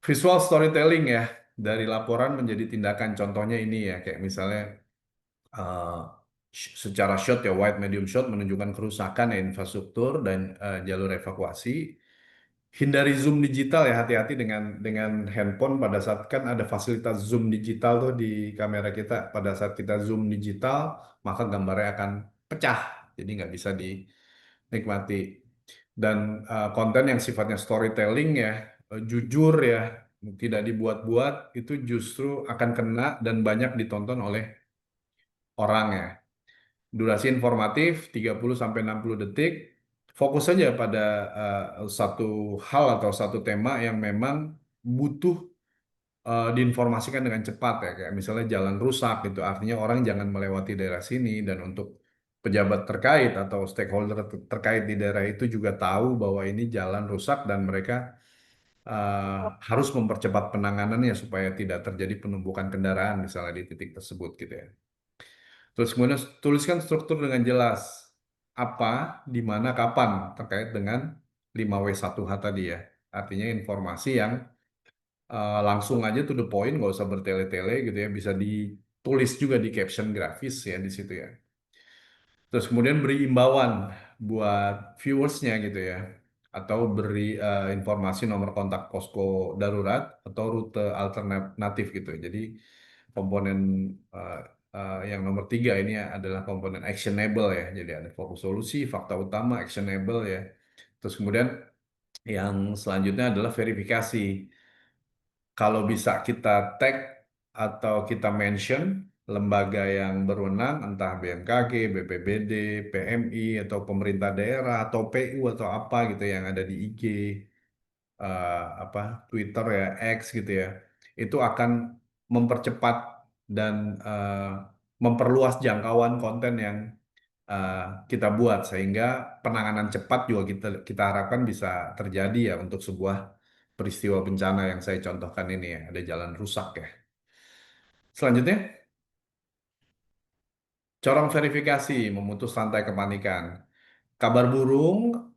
visual storytelling ya dari laporan menjadi tindakan. Contohnya ini ya, kayak misalnya eh, secara shot ya wide medium shot menunjukkan kerusakan ya, infrastruktur dan jalur evakuasi. Hindari zoom digital ya, hati-hati dengan handphone pada saat kan ada fasilitas zoom digital tuh di kamera kita. Pada saat kita zoom digital maka gambarnya akan pecah jadi nggak bisa dinikmati. Dan konten yang sifatnya storytelling ya, jujur ya, tidak dibuat-buat, itu justru akan kena dan banyak ditonton oleh orang ya. Durasi informatif 30 sampai 60 detik. Fokus saja pada satu hal atau satu tema yang memang butuh diinformasikan dengan cepat ya. Kayak misalnya jalan rusak gitu. Artinya orang jangan melewati daerah sini dan untuk pejabat terkait atau stakeholder terkait di daerah itu juga tahu bahwa ini jalan rusak dan mereka harus mempercepat penanganannya supaya tidak terjadi penumpukan kendaraan misalnya di titik tersebut gitu ya. Terus kemudian tuliskan struktur dengan jelas apa, di mana, kapan terkait dengan 5W1H tadi ya. Artinya informasi yang langsung aja to the point, nggak usah bertele-tele gitu ya. Bisa ditulis juga di caption grafis ya di situ ya. Terus kemudian beri imbauan buat viewersnya gitu ya. Atau beri informasi nomor kontak posko darurat atau rute alternatif gitu. Jadi komponen eh, yang nomor tiga ini adalah komponen actionable ya. Jadi ada fokus solusi, fakta utama, actionable ya. Terus kemudian yang selanjutnya adalah verifikasi. Kalau bisa kita tag atau kita mention lembaga yang berwenang, entah BMKG, BPBD, PMI, atau pemerintah daerah, atau PU, atau apa gitu yang ada di IG, apa Twitter ya, X gitu ya, itu akan mempercepat dan memperluas jangkauan konten yang eh, kita buat sehingga penanganan cepat juga kita kita harapkan bisa terjadi ya untuk sebuah peristiwa bencana yang saya contohkan ini ya, ada jalan rusak ya. Selanjutnya, corong verifikasi memutus rantai kepanikan. Kabar burung,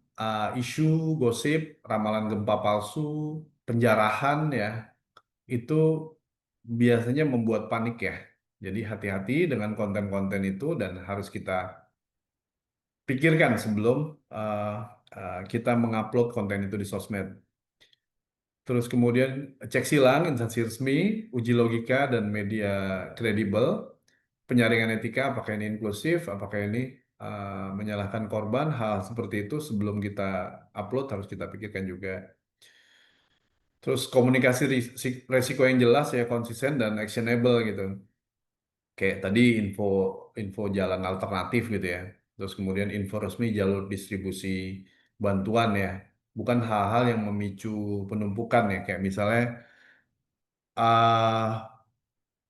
isu, gosip, ramalan gempa palsu, penjarahan ya, itu biasanya membuat panik ya. Jadi hati-hati dengan konten-konten itu dan harus kita pikirkan sebelum uh, kita mengupload konten itu di sosmed. Terus kemudian cek silang instansi resmi, uji logika dan media kredibel, penyaringan etika apakah ini inklusif, apakah ini menyalahkan korban, hal seperti itu sebelum kita upload harus kita pikirkan juga. Terus komunikasi resiko yang jelas ya konsisten dan actionable gitu. Kayak tadi info info jalan alternatif gitu ya. Terus kemudian info resmi jalur distribusi bantuan ya. Bukan hal-hal yang memicu penumpukan ya. Kayak misalnya ah,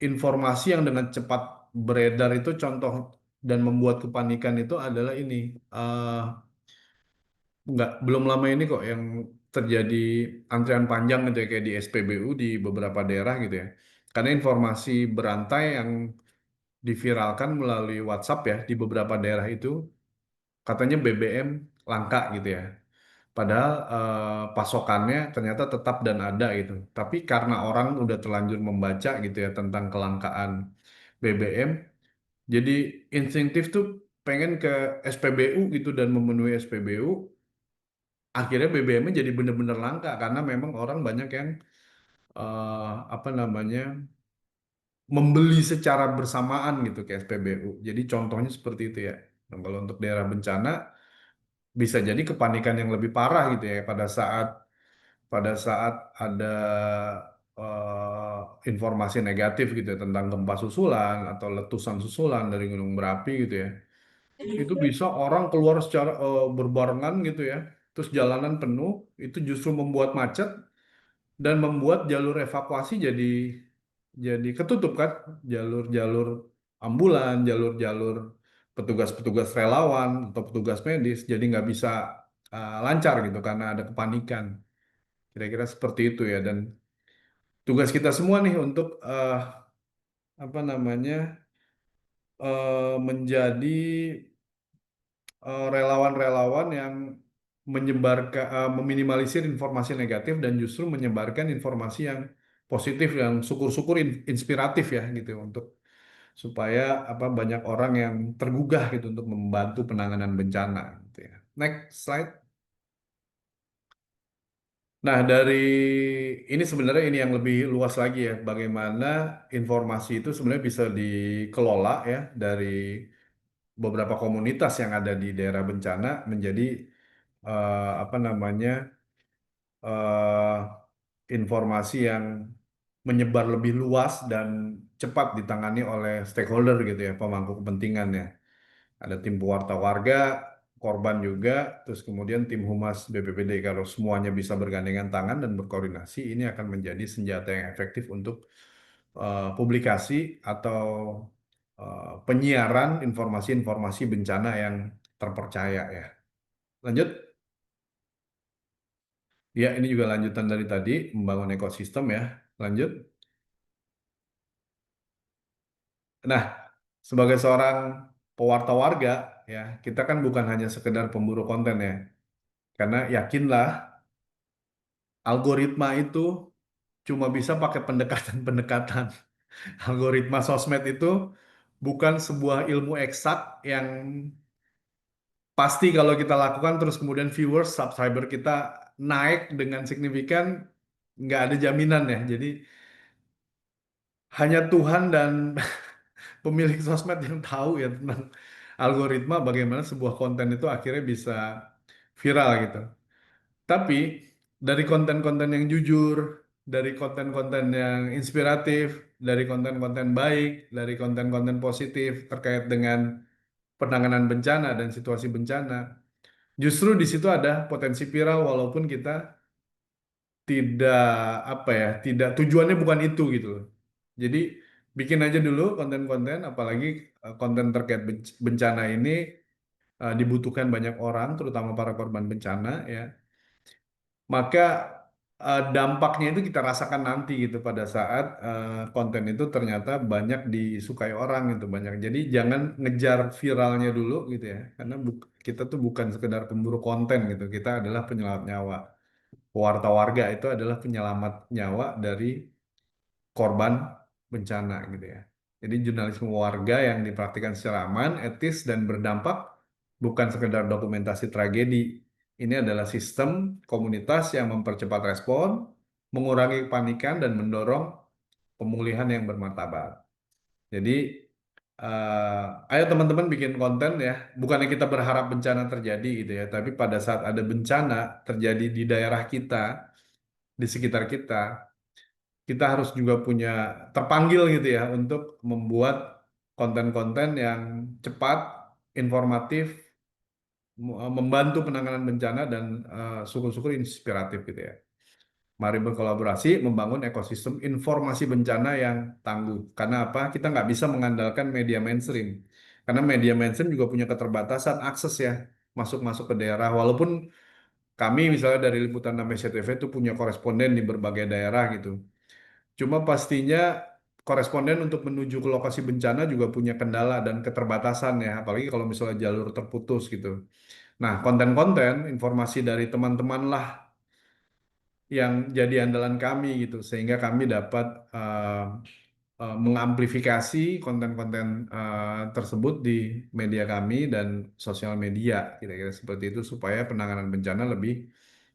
informasi yang dengan cepat beredar itu contoh dan membuat kepanikan itu adalah ini. Nggak, belum lama ini kok yang terjadi antrian panjang gitu ya kayak di SPBU di beberapa daerah gitu ya. Karena informasi berantai yang diviralkan melalui WhatsApp ya di beberapa daerah itu katanya BBM langka gitu ya. Padahal pasokannya ternyata tetap dan ada gitu. Tapi karena orang udah terlanjur membaca gitu ya tentang kelangkaan BBM, Jadi instinktif tuh pengen ke SPBU gitu dan memenuhi SPBU, akhirnya BBM-nya jadi bener-bener langka karena memang orang banyak yang apa namanya membeli secara bersamaan gitu ke SPBU. Jadi contohnya seperti itu ya. Nah, kalau untuk daerah bencana bisa jadi kepanikan yang lebih parah gitu ya pada saat ada informasi negatif gitu ya tentang gempa susulan atau letusan susulan dari gunung berapi gitu ya. Itu bisa orang keluar secara berbarengan gitu ya. Terus jalanan penuh, itu justru membuat macet dan membuat jalur evakuasi jadi ketutup kan, jalur-jalur ambulan, jalur-jalur petugas-petugas relawan atau petugas medis jadi nggak bisa lancar gitu karena ada kepanikan. Kira-kira seperti itu ya. Dan tugas kita semua nih untuk apa namanya menjadi relawan-relawan yang menyebarkan, meminimalisir informasi negatif dan justru menyebarkan informasi yang positif yang syukur-syukur inspiratif ya gitu untuk supaya apa banyak orang yang tergugah gitu untuk membantu penanganan bencana gitu ya. Next slide. Nah, dari ini sebenarnya ini yang lebih luas lagi ya, bagaimana informasi itu sebenarnya bisa dikelola ya dari beberapa komunitas yang ada di daerah bencana menjadi apa namanya eh, informasi yang menyebar lebih luas dan cepat ditangani oleh stakeholder gitu ya, pemangku kepentingan ya. Ada tim pewarta warga, korban juga, terus kemudian tim humas BPBD. Kalau semuanya bisa bergandengan tangan dan berkoordinasi, ini akan menjadi senjata yang efektif untuk publikasi atau penyiaran informasi-informasi bencana yang terpercaya ya. Lanjut. Ya, ini juga lanjutan dari tadi, membangun ekosistem ya. Lanjut. Nah, sebagai seorang pewarta warga, ya, kita kan bukan hanya sekedar pemburu konten ya. Karena yakinlah, algoritma itu cuma bisa pakai pendekatan-pendekatan. Algoritma sosmed itu bukan sebuah ilmu eksak yang pasti kalau kita lakukan terus kemudian viewers, subscriber kita naik dengan signifikan, nggak ada jaminan ya. Jadi hanya Tuhan dan pemilik sosmed yang tahu ya tentang algoritma bagaimana sebuah konten itu akhirnya bisa viral gitu. Tapi dari konten-konten yang jujur, dari konten-konten yang inspiratif, dari konten-konten baik, dari konten-konten positif terkait dengan penanganan bencana dan situasi bencana, justru di situ ada potensi viral walaupun kita tidak apa ya, tidak tujuannya bukan itu gitu loh. Jadi bikin aja dulu konten-konten, apalagi konten terkait bencana ini dibutuhkan banyak orang, terutama para korban bencana ya. Maka dampaknya itu kita rasakan nanti gitu pada saat konten itu ternyata banyak disukai orang gitu banyak. Jadi jangan ngejar viralnya dulu gitu ya, karena kita tuh bukan sekedar pemburu konten gitu, kita adalah penyelamat nyawa. Pewarta warga itu adalah penyelamat nyawa dari korban bencana gitu ya. Jadi jurnalisme warga yang dipraktikkan secara aman, etis, dan berdampak bukan sekedar dokumentasi tragedi. Ini adalah sistem komunitas yang mempercepat respon, mengurangi kepanikan, dan mendorong pemulihan yang bermartabat. Jadi, ayo teman-teman bikin konten ya. Bukannya kita berharap bencana terjadi gitu ya, tapi pada saat ada bencana terjadi di daerah kita, di sekitar kita, kita harus juga punya terpanggil gitu ya untuk membuat konten-konten yang cepat, informatif, membantu penanganan bencana dan syukur-syukur inspiratif gitu ya. Mari berkolaborasi membangun ekosistem informasi bencana yang tangguh. Karena apa? Kita nggak bisa mengandalkan media mainstream. Karena media mainstream juga punya keterbatasan akses ya masuk-masuk ke daerah. Walaupun kami misalnya dari Liputan 6 SCTV itu punya koresponden di berbagai daerah gitu. Cuma pastinya koresponden untuk menuju ke lokasi bencana juga punya kendala dan keterbatasan ya, apalagi kalau misalnya jalur terputus gitu. Nah, konten-konten informasi dari teman-teman lah yang jadi andalan kami gitu, sehingga kami dapat mengamplifikasi konten-konten tersebut di media kami dan sosial media, kira-kira seperti itu supaya penanganan bencana lebih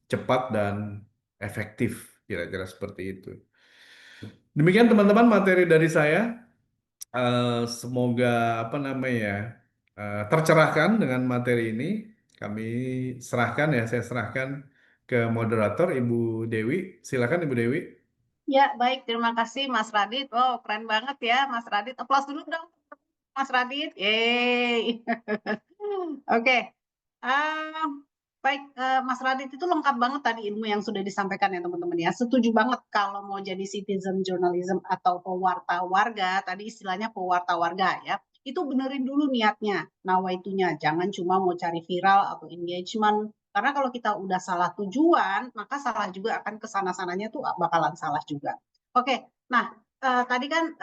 cepat dan efektif, kira-kira seperti itu. Demikian teman-teman materi dari saya. Semoga apa namanya tercerahkan dengan materi ini. Kami serahkan ya, saya serahkan ke moderator Ibu Dewi. Silakan Ibu Dewi. Ya, baik. Terima kasih Mas Radit. Oh, keren banget ya Mas Radit. Aplaus dulu dong Mas Radit. Yeay. Oke. Ah, baik, Mas Radit itu lengkap banget tadi ilmu yang sudah disampaikan ya teman-teman ya. Setuju banget kalau mau jadi citizen journalism atau pewarta warga, tadi istilahnya pewarta warga ya. Itu benerin dulu niatnya, nawaitunya. Jangan cuma mau cari viral atau engagement. Karena kalau kita udah salah tujuan, maka salah juga akan kesana-sananya tuh bakalan salah juga. Oke, nah tadi kan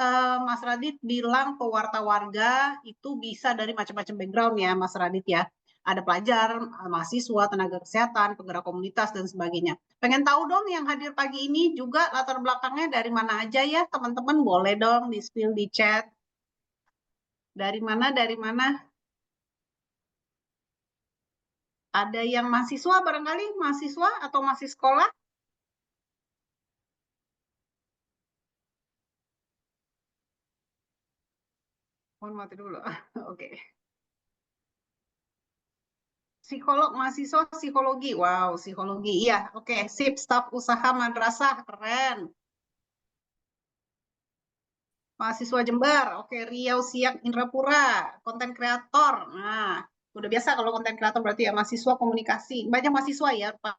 Mas Radit bilang pewarta warga itu bisa dari macam-macam background ya Mas Radit ya. Ada pelajar, mahasiswa, tenaga kesehatan, penggerak komunitas, dan sebagainya. Pengen tahu dong yang hadir pagi ini juga latar belakangnya dari mana aja ya teman-teman, boleh dong di-spill di chat. Dari mana, dari mana? Ada yang mahasiswa barangkali, mahasiswa atau masih sekolah? Mohon mati dulu. Oke. Psikolog, mahasiswa psikologi. Wow, psikologi. Iya, oke. Sip, staf usaha madrasah. Keren. Mahasiswa Jember. Oke, Riau Siak Indrapura. Konten kreator. Nah, udah biasa kalau konten kreator berarti ya mahasiswa komunikasi. Banyak mahasiswa ya, Pak.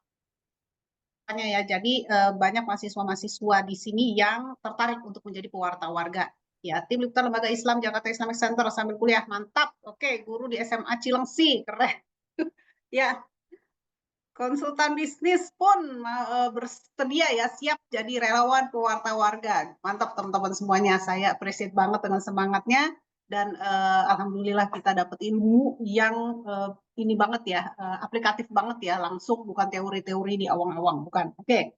Ya, jadi banyak mahasiswa-mahasiswa di sini yang tertarik untuk menjadi pewarta warga. Ya, tim liputan lembaga Islam Jakarta Islamic Center sambil kuliah, mantap. Oke, guru di SMA Cilengsi, keren. Ya, konsultan bisnis pun bersedia ya, siap jadi relawan pewarta warga. Mantap teman-teman semuanya, saya appreciate banget dengan semangatnya. Dan alhamdulillah kita dapat ilmu yang ini banget ya, aplikatif banget ya, langsung bukan teori-teori di awang-awang, bukan. Oke.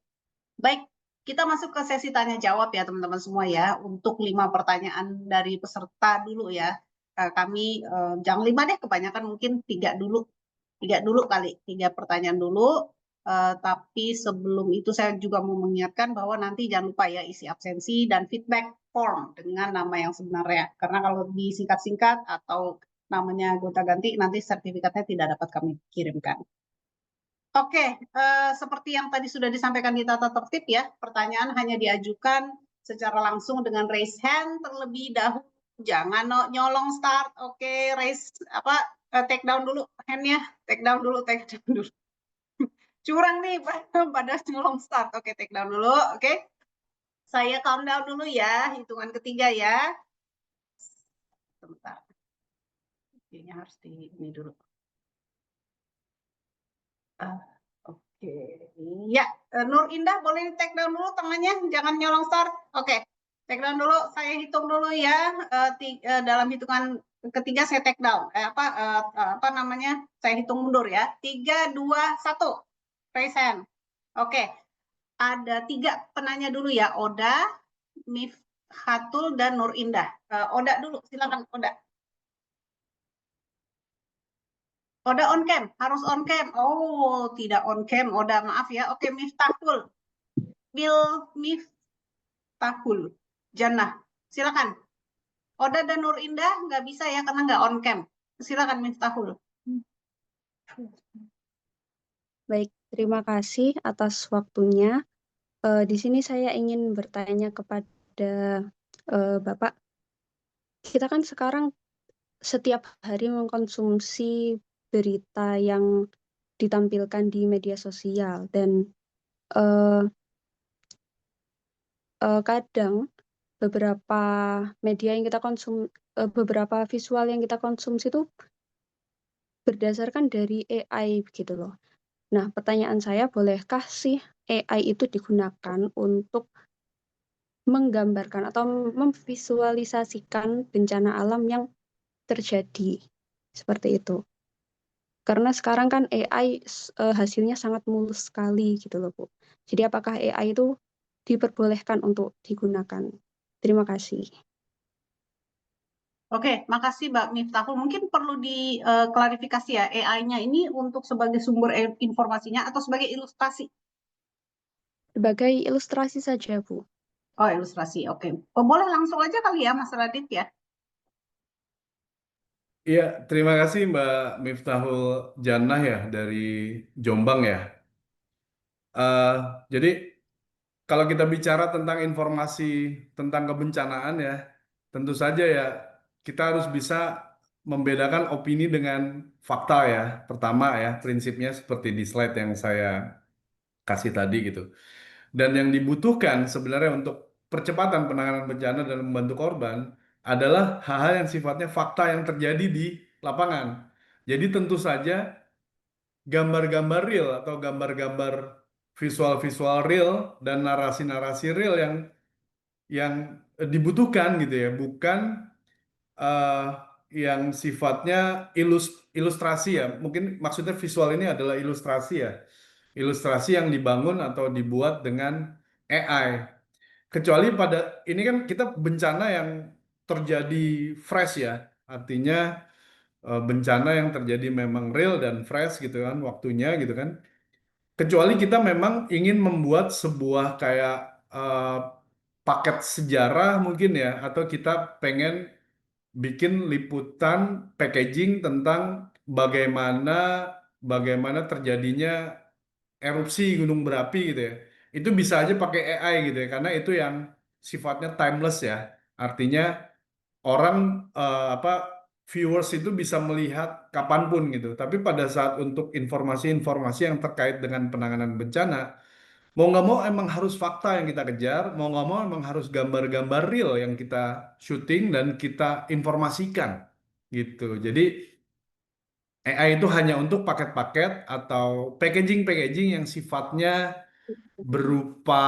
Baik, kita masuk ke sesi tanya jawab ya teman-teman semua ya. Untuk 5 pertanyaan dari peserta dulu ya. Kami jangan 5 deh, kebanyakan mungkin 3 dulu. 3 dulu kali, 3 pertanyaan dulu. Tapi sebelum itu saya juga mau mengingatkan bahwa nanti jangan lupa ya isi absensi dan feedback form dengan nama yang sebenarnya. Karena kalau disingkat-singkat atau namanya gonta-ganti nanti sertifikatnya tidak dapat kami kirimkan. Oke, seperti yang tadi sudah disampaikan di tata tertib ya, pertanyaan hanya diajukan secara langsung dengan raise hand terlebih dahulu. Jangan nyolong start. Oke, raise take down dulu handnya, take down dulu, take down dulu. Curang nih pada nyolong start. Oke, take down dulu. Oke, saya countdown dulu ya, hitungan ketiga ya. Sebentar, ini harus di ini dulu. Oke, ya, Nur Indah boleh di take down dulu tangannya, jangan nyolong start. Oke, take down dulu, saya hitung dulu ya. Dalam hitungan ketiga saya take down. Apa namanya? Saya hitung mundur ya. 3, 2, 1. Raise hand. Oke, ada 3 penanya dulu ya. Oda, Mifhatul, dan Nur Indah. Oda dulu, silakan Oda. Oda on cam, harus on cam. Oh, tidak on cam. Oda, maaf ya. Oke, Miftahul. Miftahul. Jannah. Silakan. Oda dan Nur Indah nggak bisa ya karena nggak on cam. Silakan Miftahul. Baik, terima kasih atas waktunya. Di sini saya ingin bertanya kepada Bapak. Kita kan sekarang setiap hari mengkonsumsi berita yang ditampilkan di media sosial dan kadang beberapa media yang kita beberapa visual yang kita konsumsi itu berdasarkan dari AI gitu loh. Nah, pertanyaan saya, bolehkah sih AI itu digunakan untuk menggambarkan atau memvisualisasikan bencana alam yang terjadi seperti itu? Karena sekarang kan AI hasilnya sangat mulus sekali gitu loh Bu. Jadi apakah AI itu diperbolehkan untuk digunakan? Terima kasih. Oke, makasih Mbak Miftahul. Mungkin perlu diklarifikasi ya, AI-nya ini untuk sebagai sumber informasinya atau sebagai ilustrasi? Sebagai ilustrasi saja, Bu. Oh, ilustrasi. Oke. Oh, boleh langsung aja kali ya, Mas Radit ya. Iya, terima kasih Mbak Miftahul Jannah ya dari Jombang ya. Eh, jadi kalau kita bicara tentang informasi tentang kebencanaan ya, tentu saja ya kita harus bisa membedakan opini dengan fakta ya. Pertama ya, prinsipnya seperti di slide yang saya kasih tadi gitu. Dan yang dibutuhkan sebenarnya untuk percepatan penanganan bencana dan membantu korban adalah hal-hal yang sifatnya fakta yang terjadi di lapangan. Jadi tentu saja gambar-gambar real atau gambar-gambar visual-visual real dan narasi-narasi real yang dibutuhkan gitu ya, bukan eh, yang sifatnya ilustrasi ya. Mungkin maksudnya visual ini adalah ilustrasi ya. Ilustrasi yang dibangun atau dibuat dengan AI. Kecuali pada ini kan kita bencana yang terjadi fresh ya. Artinya bencana yang terjadi memang real dan fresh gitu kan waktunya gitu kan. Kecuali kita memang ingin membuat sebuah kayak eh, paket sejarah mungkin ya, atau kita pengen bikin liputan packaging tentang bagaimana bagaimana terjadinya erupsi gunung berapi gitu ya. Itu bisa aja pakai AI gitu ya, karena itu yang sifatnya timeless ya. Artinya orang apa viewers itu bisa melihat kapanpun gitu. Tapi pada saat untuk informasi-informasi yang terkait dengan penanganan bencana, mau nggak mau emang harus fakta yang kita kejar, mau nggak mau emang harus gambar-gambar real yang kita syuting dan kita informasikan gitu. Jadi AI itu hanya untuk paket-paket atau packaging-packaging yang sifatnya berupa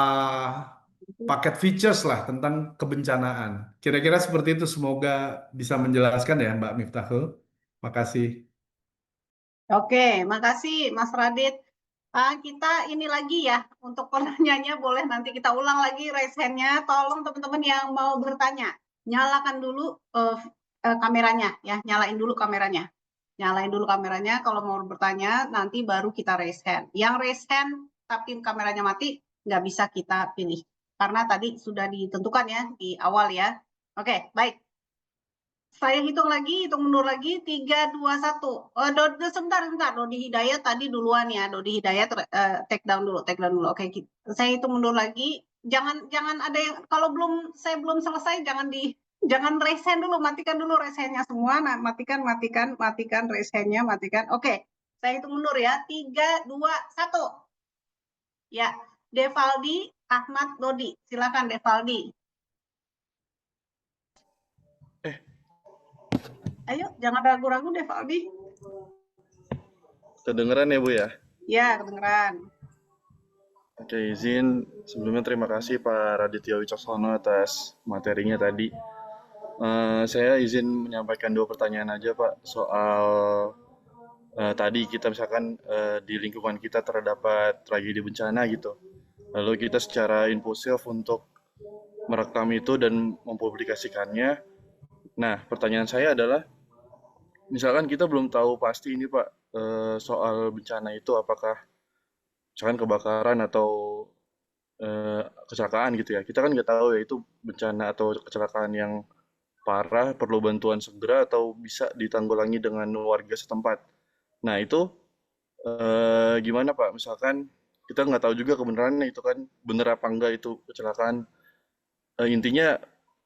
paket features lah tentang kebencanaan. Kira-kira seperti itu. Semoga bisa menjelaskan ya Mbak Miftahul. Makasih. Oke, makasih Mas Radit. Kita ini lagi ya, untuk pertanyaannya boleh nanti kita ulang lagi raise hand-nya. Tolong teman-teman yang mau bertanya, nyalakan dulu kameranya ya, nyalain dulu kameranya. Nyalain dulu kameranya, kalau mau bertanya nanti baru kita raise hand. Yang raise hand tapi kameranya mati, nggak bisa kita pilih. Karena tadi sudah ditentukan ya di awal ya. Oke, baik. Saya hitung lagi, hitung mundur lagi, 3, 2, 1. Sebentar. Dodi Hidayat tadi duluan ya. Dodi Hidayat take down dulu, take down dulu. Oke, saya hitung mundur lagi. Jangan ada yang, kalau saya belum selesai, jangan raise hand dulu, matikan dulu raise hand-nya semua. Nah, matikan raise hand-nya, matikan. Oke, saya hitung mundur ya. 3, 2, 1. Ya, Devaldi, Ahmad, Dodi. Silakan Devaldi. Ayo, jangan ragu-ragu Devaldi. Kedengeran ya Bu ya? Ya, kedengeran. Oke, izin sebelumnya terima kasih Pak Raditya Wicaksono atas materinya tadi. Saya izin menyampaikan 2 pertanyaan aja Pak soal tadi kita misalkan di lingkungan kita terdapat tragedi bencana gitu. Lalu kita secara impulsif untuk merekam itu dan mempublikasikannya. Nah, pertanyaan saya adalah, misalkan kita belum tahu pasti ini Pak soal bencana itu apakah misalkan kebakaran atau kecelakaan gitu ya. Kita kan nggak tahu ya itu bencana atau kecelakaan yang parah, perlu bantuan segera atau bisa ditanggulangi dengan warga setempat. Nah itu gimana Pak? Misalkan kita nggak tahu juga kebenarannya itu kan bener apa enggak itu kecelakaan. Intinya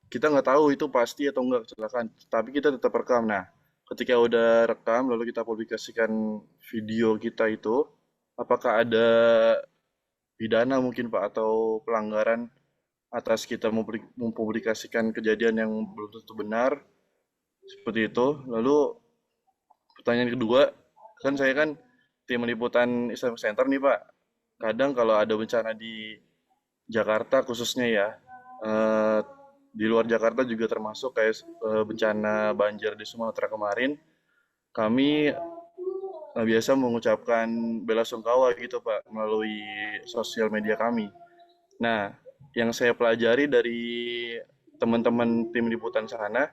kita nggak tahu itu pasti atau enggak kecelakaan, tapi kita tetap rekam. Nah, ketika udah rekam lalu kita publikasikan video kita itu, apakah ada pidana mungkin Pak atau pelanggaran atas kita mempublikasikan kejadian yang belum tentu benar seperti itu. Lalu pertanyaan kedua, kan saya kan tim liputan Islamic Center nih Pak. Kadang kalau ada bencana di Jakarta khususnya ya, eh, di luar Jakarta juga termasuk kayak bencana banjir di Sumatera kemarin, kami biasa mengucapkan bela sungkawa gitu Pak melalui sosial media kami. Nah, yang saya pelajari dari teman-teman tim liputan sana,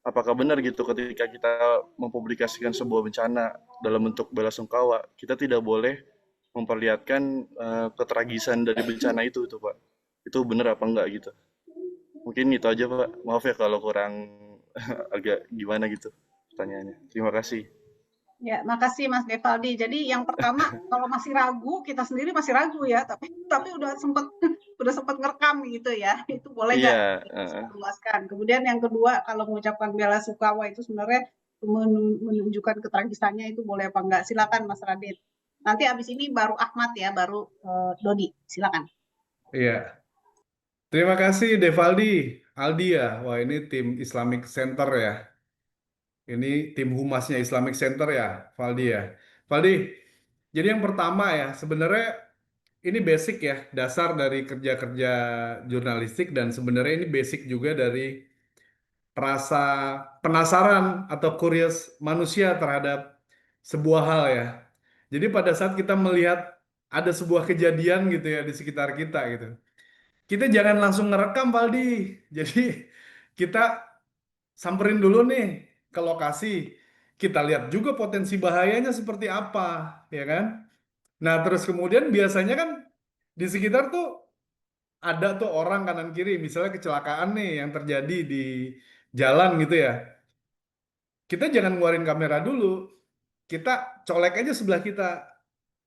apakah benar gitu ketika kita mempublikasikan sebuah bencana dalam bentuk belasungkawa, kita tidak boleh memperlihatkan ketragisan dari bencana itu tuh Pak. Itu benar apa enggak gitu? Mungkin itu aja Pak. Maaf ya kalau kurang agak gimana gitu pertanyaannya. Terima kasih. Ya, makasih Mas Devaldi. Jadi yang pertama, kalau masih ragu, kita sendiri masih ragu ya, tapi udah sempat udah sempat ngerekam gitu ya, itu boleh nggak Iya, diluaskan. Kemudian yang kedua, kalau mengucapkan bela sungkawa itu sebenarnya menunjukkan ketragisannya itu boleh apa enggak? Silakan Mas Radit. Nanti abis ini baru Ahmad ya, baru Dodi. Silakan. Iya. Terima kasih Devaldi, Aldi ya. Wah ini tim Islamic Center ya. Ini tim humasnya Islamic Center ya, Valdi ya. Valdi, jadi yang pertama ya, sebenarnya ini basic ya, dasar dari kerja-kerja jurnalistik dan sebenarnya ini basic juga dari rasa penasaran atau curious manusia terhadap sebuah hal ya. Jadi pada saat kita melihat ada sebuah kejadian gitu ya di sekitar kita gitu. Kita jangan langsung ngerekam Valdi. Jadi kita samperin dulu nih ke lokasi. Kita lihat juga potensi bahayanya seperti apa, ya kan? Nah, terus kemudian biasanya kan di sekitar tuh ada tuh orang kanan kiri, misalnya kecelakaan nih yang terjadi di jalan gitu ya. Kita jangan ngeluarin kamera dulu. Kita colek aja sebelah kita.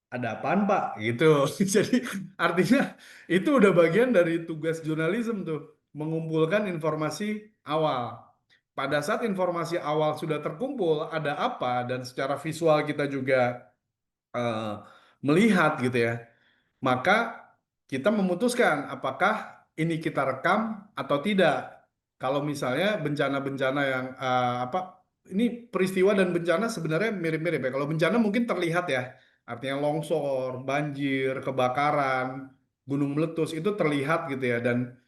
Ada apaan, Pak? Gitu. Jadi artinya itu udah bagian dari tugas jurnalisme tuh, mengumpulkan informasi awal. Pada saat informasi awal sudah terkumpul, ada apa dan secara visual kita juga eh, melihat gitu ya, maka kita memutuskan apakah ini kita rekam atau tidak. Kalau misalnya bencana-bencana yang apa ini peristiwa dan bencana sebenarnya mirip-mirip ya. Kalau bencana mungkin terlihat ya, artinya longsor, banjir, kebakaran, gunung meletus itu terlihat gitu ya dan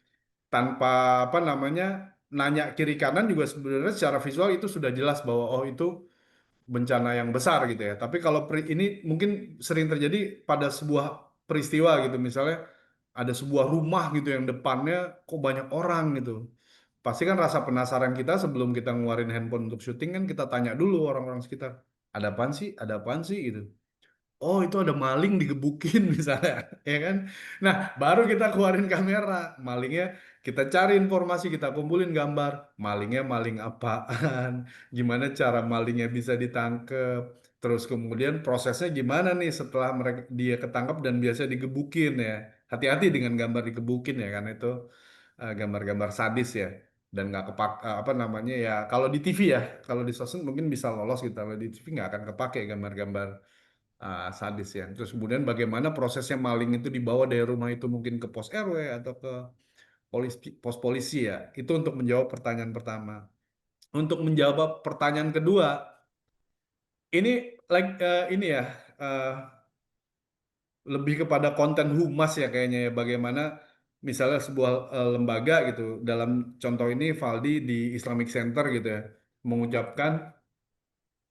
tanpa apa namanya nanya kiri kanan juga sebenarnya secara visual itu sudah jelas bahwa oh itu bencana yang besar gitu ya. Tapi kalau ini mungkin sering terjadi pada sebuah peristiwa gitu, misalnya ada sebuah rumah gitu yang depannya kok banyak orang gitu. Pasti kan rasa penasaran kita sebelum kita ngeluarin handphone untuk syuting kan kita tanya dulu orang-orang sekitar, ada apaan sih? Ada apaan sih gitu. Oh, itu ada maling digebukin misalnya, ya kan? Nah, baru kita keluarin kamera. Malingnya kita cari informasi, kita kumpulin gambar. Malingnya maling apaan? Gimana cara malingnya bisa ditangkep? Terus kemudian prosesnya gimana nih setelah mereka dia ketangkep dan biasa digebukin ya. Hati-hati dengan gambar digebukin ya, karena itu gambar-gambar sadis ya. Dan nggak apa namanya ya. Kalau di TV ya, kalau di sosmed mungkin bisa lolos gitu. Kalau di TV nggak akan kepake gambar-gambar sadis ya. Terus kemudian bagaimana prosesnya maling itu dibawa dari rumah itu mungkin ke pos RW atau ke pos polisi ya. Itu untuk menjawab pertanyaan pertama. Untuk menjawab pertanyaan kedua, ini ini ya eh, lebih kepada konten humas ya kayaknya ya. Bagaimana misalnya sebuah lembaga gitu. Dalam contoh ini Valdi di Islamic Center gitu ya, mengucapkan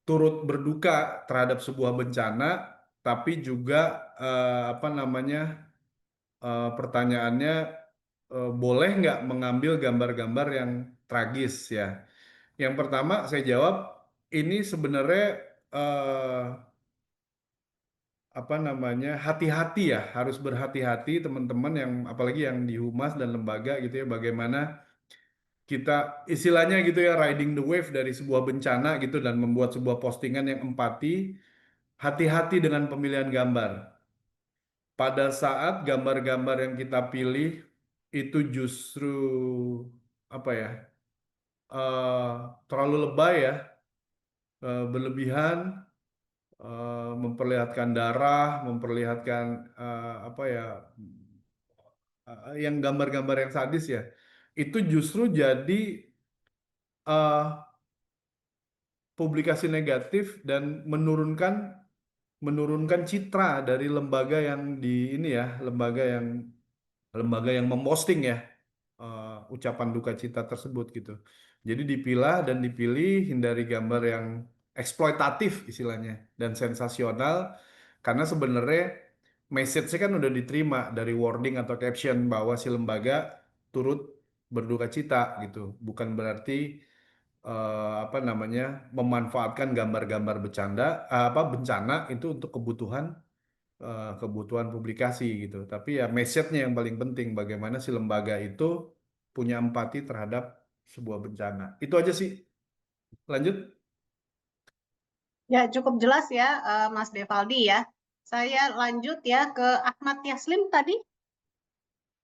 turut berduka terhadap sebuah bencana, tapi juga apa namanya pertanyaannya boleh nggak mengambil gambar-gambar yang tragis ya? Yang pertama saya jawab ini sebenarnya eh, apa namanya hati-hati ya, harus berhati-hati teman-teman yang apalagi yang di humas dan lembaga gitu ya, bagaimana kita istilahnya gitu ya riding the wave dari sebuah bencana gitu dan membuat sebuah postingan yang empati, hati-hati dengan pemilihan gambar. Pada saat gambar-gambar yang kita pilih itu justru apa ya eh, terlalu lebay ya, berlebihan, memperlihatkan darah, memperlihatkan apa ya yang gambar-gambar yang sadis ya, itu justru jadi eh, publikasi negatif dan menurunkan citra dari lembaga yang di ini ya, lembaga yang memposting ya ucapan duka cita tersebut gitu. Jadi dipilah dan dipilih hindari gambar yang eksploitatif istilahnya dan sensasional karena sebenarnya message-nya kan udah diterima dari wording atau caption bahwa si lembaga turut berduka cita gitu. Bukan berarti apa namanya memanfaatkan gambar-gambar bencana itu untuk kebutuhan publikasi gitu. Tapi ya message-nya yang paling penting bagaimana si lembaga itu punya empati terhadap sebuah bencana. Itu aja sih. Lanjut. Ya, cukup jelas ya, Mas Devaldi ya. Saya lanjut ya ke Ahmad Yaslim tadi.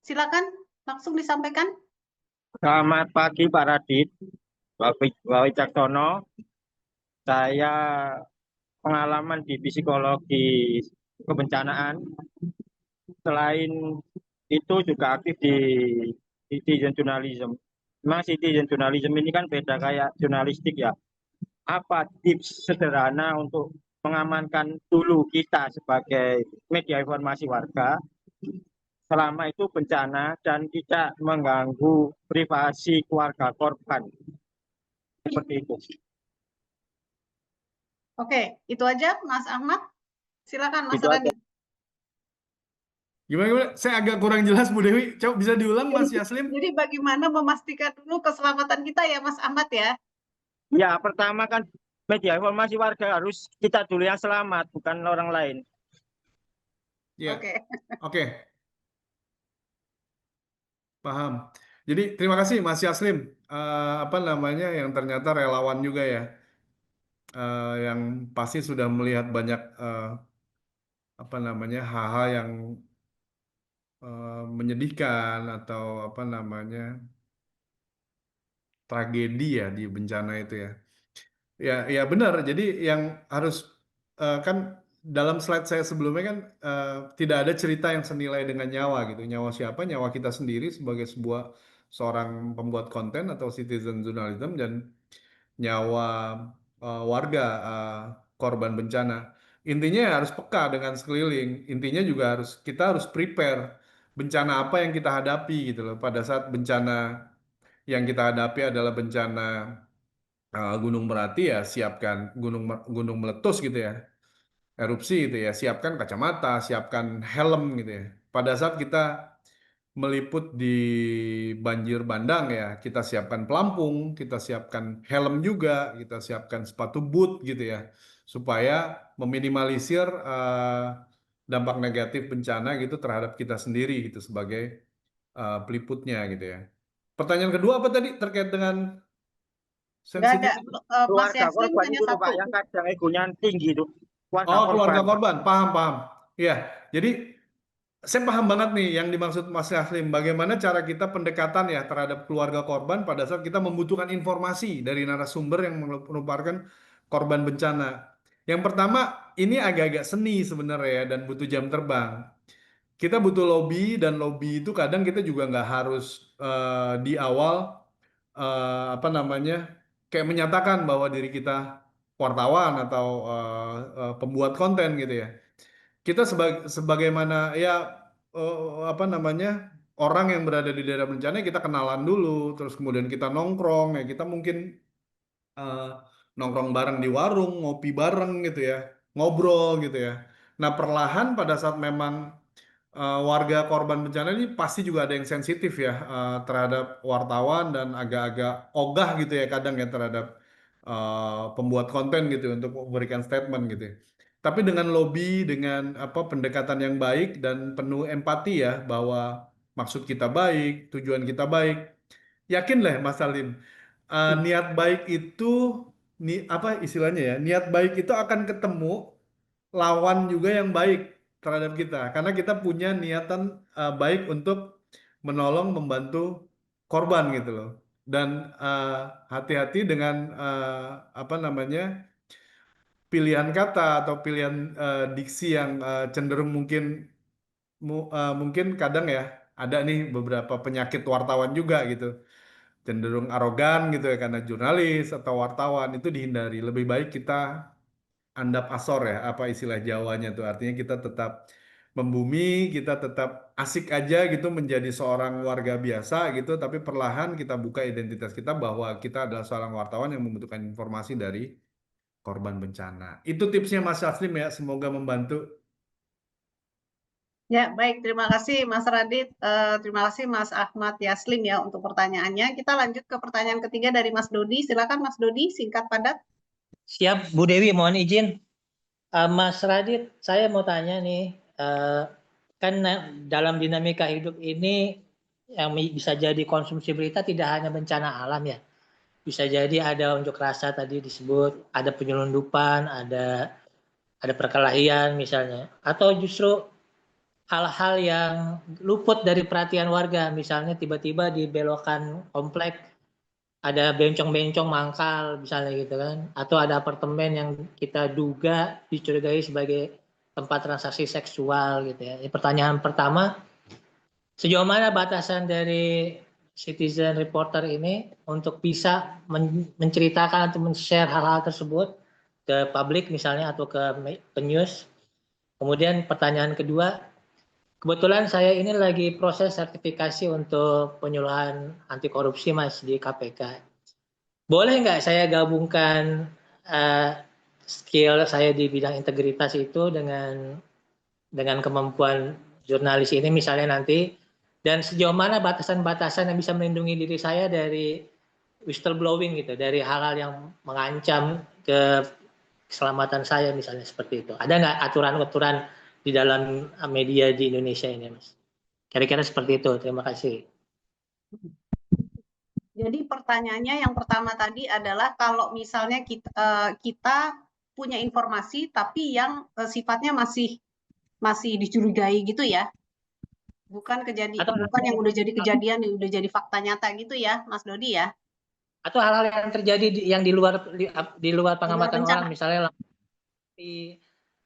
Silakan langsung disampaikan. Selamat pagi Pak Radit, Pak Wicaksono. Saya pengalaman di psikologi kebencanaan. Selain itu juga aktif di citizen journalism. Memang citizen journalism ini kan beda kayak jurnalistik ya. Apa tips sederhana untuk mengamankan dulu kita sebagai media informasi warga selama itu bencana dan tidak mengganggu privasi keluarga korban? Seperti itu. Oke, itu aja Mas Ahmad. Silakan Mas Itu aja. Radit. Gimana? Saya agak kurang jelas Bu Dewi. Coba bisa diulang Mas Yaslim? Jadi bagaimana memastikan dulu keselamatan kita ya Mas Ahmad ya? Ya, pertama kan media informasi warga harus kita dulu yang selamat, bukan orang lain. Ya. Oke. Oke. Paham. Jadi terima kasih Mas Yaslim. Apa namanya yang ternyata relawan juga ya. Yang pasti sudah melihat banyak apa namanya hal-hal yang menyedihkan atau apa namanya tragedi ya di bencana itu ya. Ya, ya benar. Jadi yang harus kan dalam slide saya sebelumnya kan tidak ada cerita yang senilai dengan nyawa gitu. Nyawa siapa? Nyawa kita sendiri sebagai seorang pembuat konten atau citizen journalism dan nyawa warga korban bencana. Intinya ya harus peka dengan sekeliling. Intinya juga kita harus prepare bencana apa yang kita hadapi gitu loh. Pada saat bencana yang kita hadapi adalah bencana gunung berapi ya siapkan gunung meletus gitu ya, erupsi gitu ya, siapkan kacamata, siapkan helm gitu ya. Pada saat kita meliput di banjir bandang ya, kita siapkan pelampung, kita siapkan helm juga, kita siapkan sepatu boot gitu ya, supaya meminimalisir dampak negatif bencana gitu terhadap kita sendiri gitu sebagai peliputnya gitu ya. Pertanyaan kedua apa tadi terkait dengan Nggak ada. sensitif? Mas Keluarga Yaslim korban hanya itu loh, satu. Pak, yang kadang egonya tinggi itu. Keluarga Oh, keluarga korban. korban, paham, paham. Ya, jadi saya paham banget nih yang dimaksud Mas Yaslim. Bagaimana cara kita pendekatan ya terhadap keluarga korban pada saat kita membutuhkan informasi dari narasumber yang merupakan korban bencana. Yang pertama, ini agak-agak seni sebenarnya ya dan butuh jam terbang. Kita butuh lobby dan lobby itu kadang kita juga nggak harus di awal apa namanya kayak menyatakan bahwa diri kita wartawan atau pembuat konten gitu ya. Kita sebagaimana ya apa namanya orang yang berada di daerah bencana kita kenalan dulu, terus kemudian kita nongkrong ya kita mungkin eh, nongkrong bareng di warung, ngopi bareng gitu ya, ngobrol gitu ya. Nah perlahan pada saat memang warga korban bencana ini pasti juga ada yang sensitif ya terhadap wartawan dan agak-agak ogah gitu ya kadang ya terhadap pembuat konten gitu untuk memberikan statement gitu ya. Tapi dengan lobby, dengan apa pendekatan yang baik dan penuh empati ya bahwa maksud kita baik, tujuan kita baik, yakin lah Mas Salim, niat baik itu apa istilahnya ya, niat baik itu akan ketemu lawan juga yang baik terhadap kita karena kita punya niatan baik untuk menolong membantu korban gitu loh dan hati-hati dengan apa namanya pilihan kata atau pilihan diksi yang cenderung mungkin kadang ya ada nih beberapa penyakit wartawan juga gitu cenderung arogan gitu ya karena jurnalis atau wartawan itu dihindari lebih baik kita andap asor ya, apa istilah Jawanya tuh. Artinya kita tetap membumi, kita tetap asik aja gitu menjadi seorang warga biasa gitu, tapi perlahan kita buka identitas kita bahwa kita adalah seorang wartawan yang membutuhkan informasi dari korban bencana. Itu tipsnya Mas Yaslim ya, semoga membantu. Ya, baik. Terima kasih Mas Radit. Terima kasih Mas Ahmad Yaslim ya untuk pertanyaannya. Kita lanjut ke pertanyaan ketiga dari Mas Dodi. Silakan Mas Dodi, singkat padat. Siap, Bu Dewi, mohon izin. Mas Radit, saya mau tanya nih, kan dalam dinamika hidup ini yang bisa jadi konsumsi berita tidak hanya bencana alam ya. Bisa jadi ada unjuk rasa tadi disebut, ada penyelundupan, ada perkelahian misalnya, atau justru hal-hal yang luput dari perhatian warga, misalnya tiba-tiba di belokan komplek ada bencong-bencong mangkal misalnya gitu kan, atau ada apartemen yang kita duga dicurigai sebagai tempat transaksi seksual gitu ya. Pertanyaan pertama, sejauh mana batasan dari citizen reporter ini untuk bisa menceritakan atau men-share hal-hal tersebut ke publik misalnya atau ke news. Kemudian pertanyaan kedua, kebetulan saya ini lagi proses sertifikasi untuk penyuluhan anti korupsi Mas di KPK. Boleh nggak saya gabungkan skill saya di bidang integritas itu dengan kemampuan jurnalis ini misalnya nanti, dan sejauh mana batasan-batasan yang bisa melindungi diri saya dari whistleblowing gitu, dari hal-hal yang mengancam ke keselamatan saya misalnya seperti itu. Ada nggak aturan-aturan di dalam media di Indonesia ini, Mas? Kira-kira seperti itu. Terima kasih. Jadi pertanyaannya yang pertama tadi adalah kalau misalnya kita punya informasi tapi yang sifatnya masih dicurigai gitu ya, bukan yang udah jadi kejadian, yang udah jadi fakta nyata gitu ya, Mas Dodi ya. Atau hal-hal yang terjadi yang di luar pengamatan bencana. orang, misalnya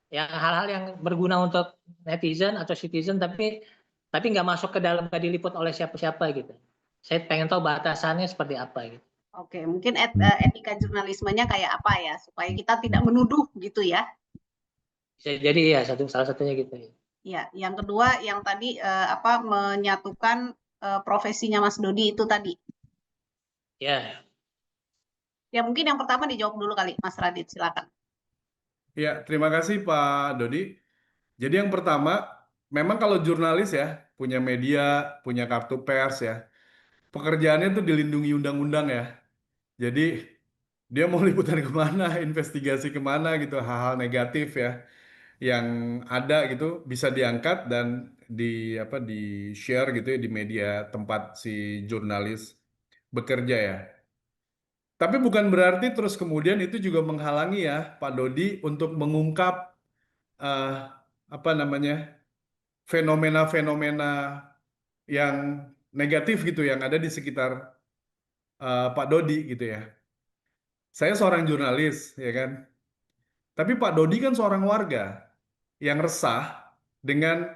yang hal-hal yang berguna untuk netizen atau citizen tapi nggak masuk ke dalam, nggak diliput oleh siapa-siapa gitu. Saya pengen tahu batasannya seperti apa gitu. Oke, mungkin etika jurnalismenya kayak apa ya, supaya kita tidak menuduh gitu ya. Bisa jadi ya salah satunya gitu ya. Ya, yang kedua yang tadi menyatukan profesinya Mas Dodi itu tadi. Ya. Ya, mungkin yang pertama dijawab dulu kali, Mas Radit, silakan. Ya, terima kasih Pak Dodi. Jadi yang pertama, memang kalau jurnalis ya, punya media, punya kartu pers ya, pekerjaannya tuh dilindungi undang-undang ya. Jadi dia mau liputan kemana, investigasi kemana gitu, hal-hal negatif ya, yang ada gitu bisa diangkat dan di share gitu ya di media tempat si jurnalis bekerja ya. Tapi bukan berarti terus kemudian itu juga menghalangi ya Pak Dodi untuk mengungkap eh, apa namanya fenomena-fenomena yang negatif gitu yang ada di sekitar Pak Dodi gitu ya. Saya seorang jurnalis ya kan. Tapi Pak Dodi kan seorang warga yang resah dengan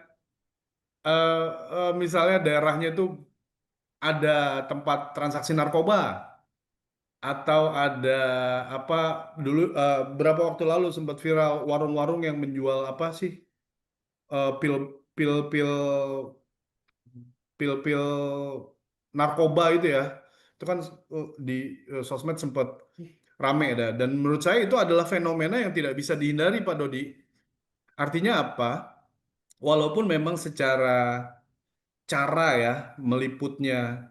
misalnya daerahnya itu ada tempat transaksi narkoba atau ada apa dulu berapa waktu lalu sempat viral warung-warung yang menjual apa sih pil pil pil pil narkoba itu ya itu kan di sosmed sempat rame dah dan menurut saya itu adalah fenomena yang tidak bisa dihindari Pak Dodi. Artinya apa? Walaupun memang secara cara ya meliputnya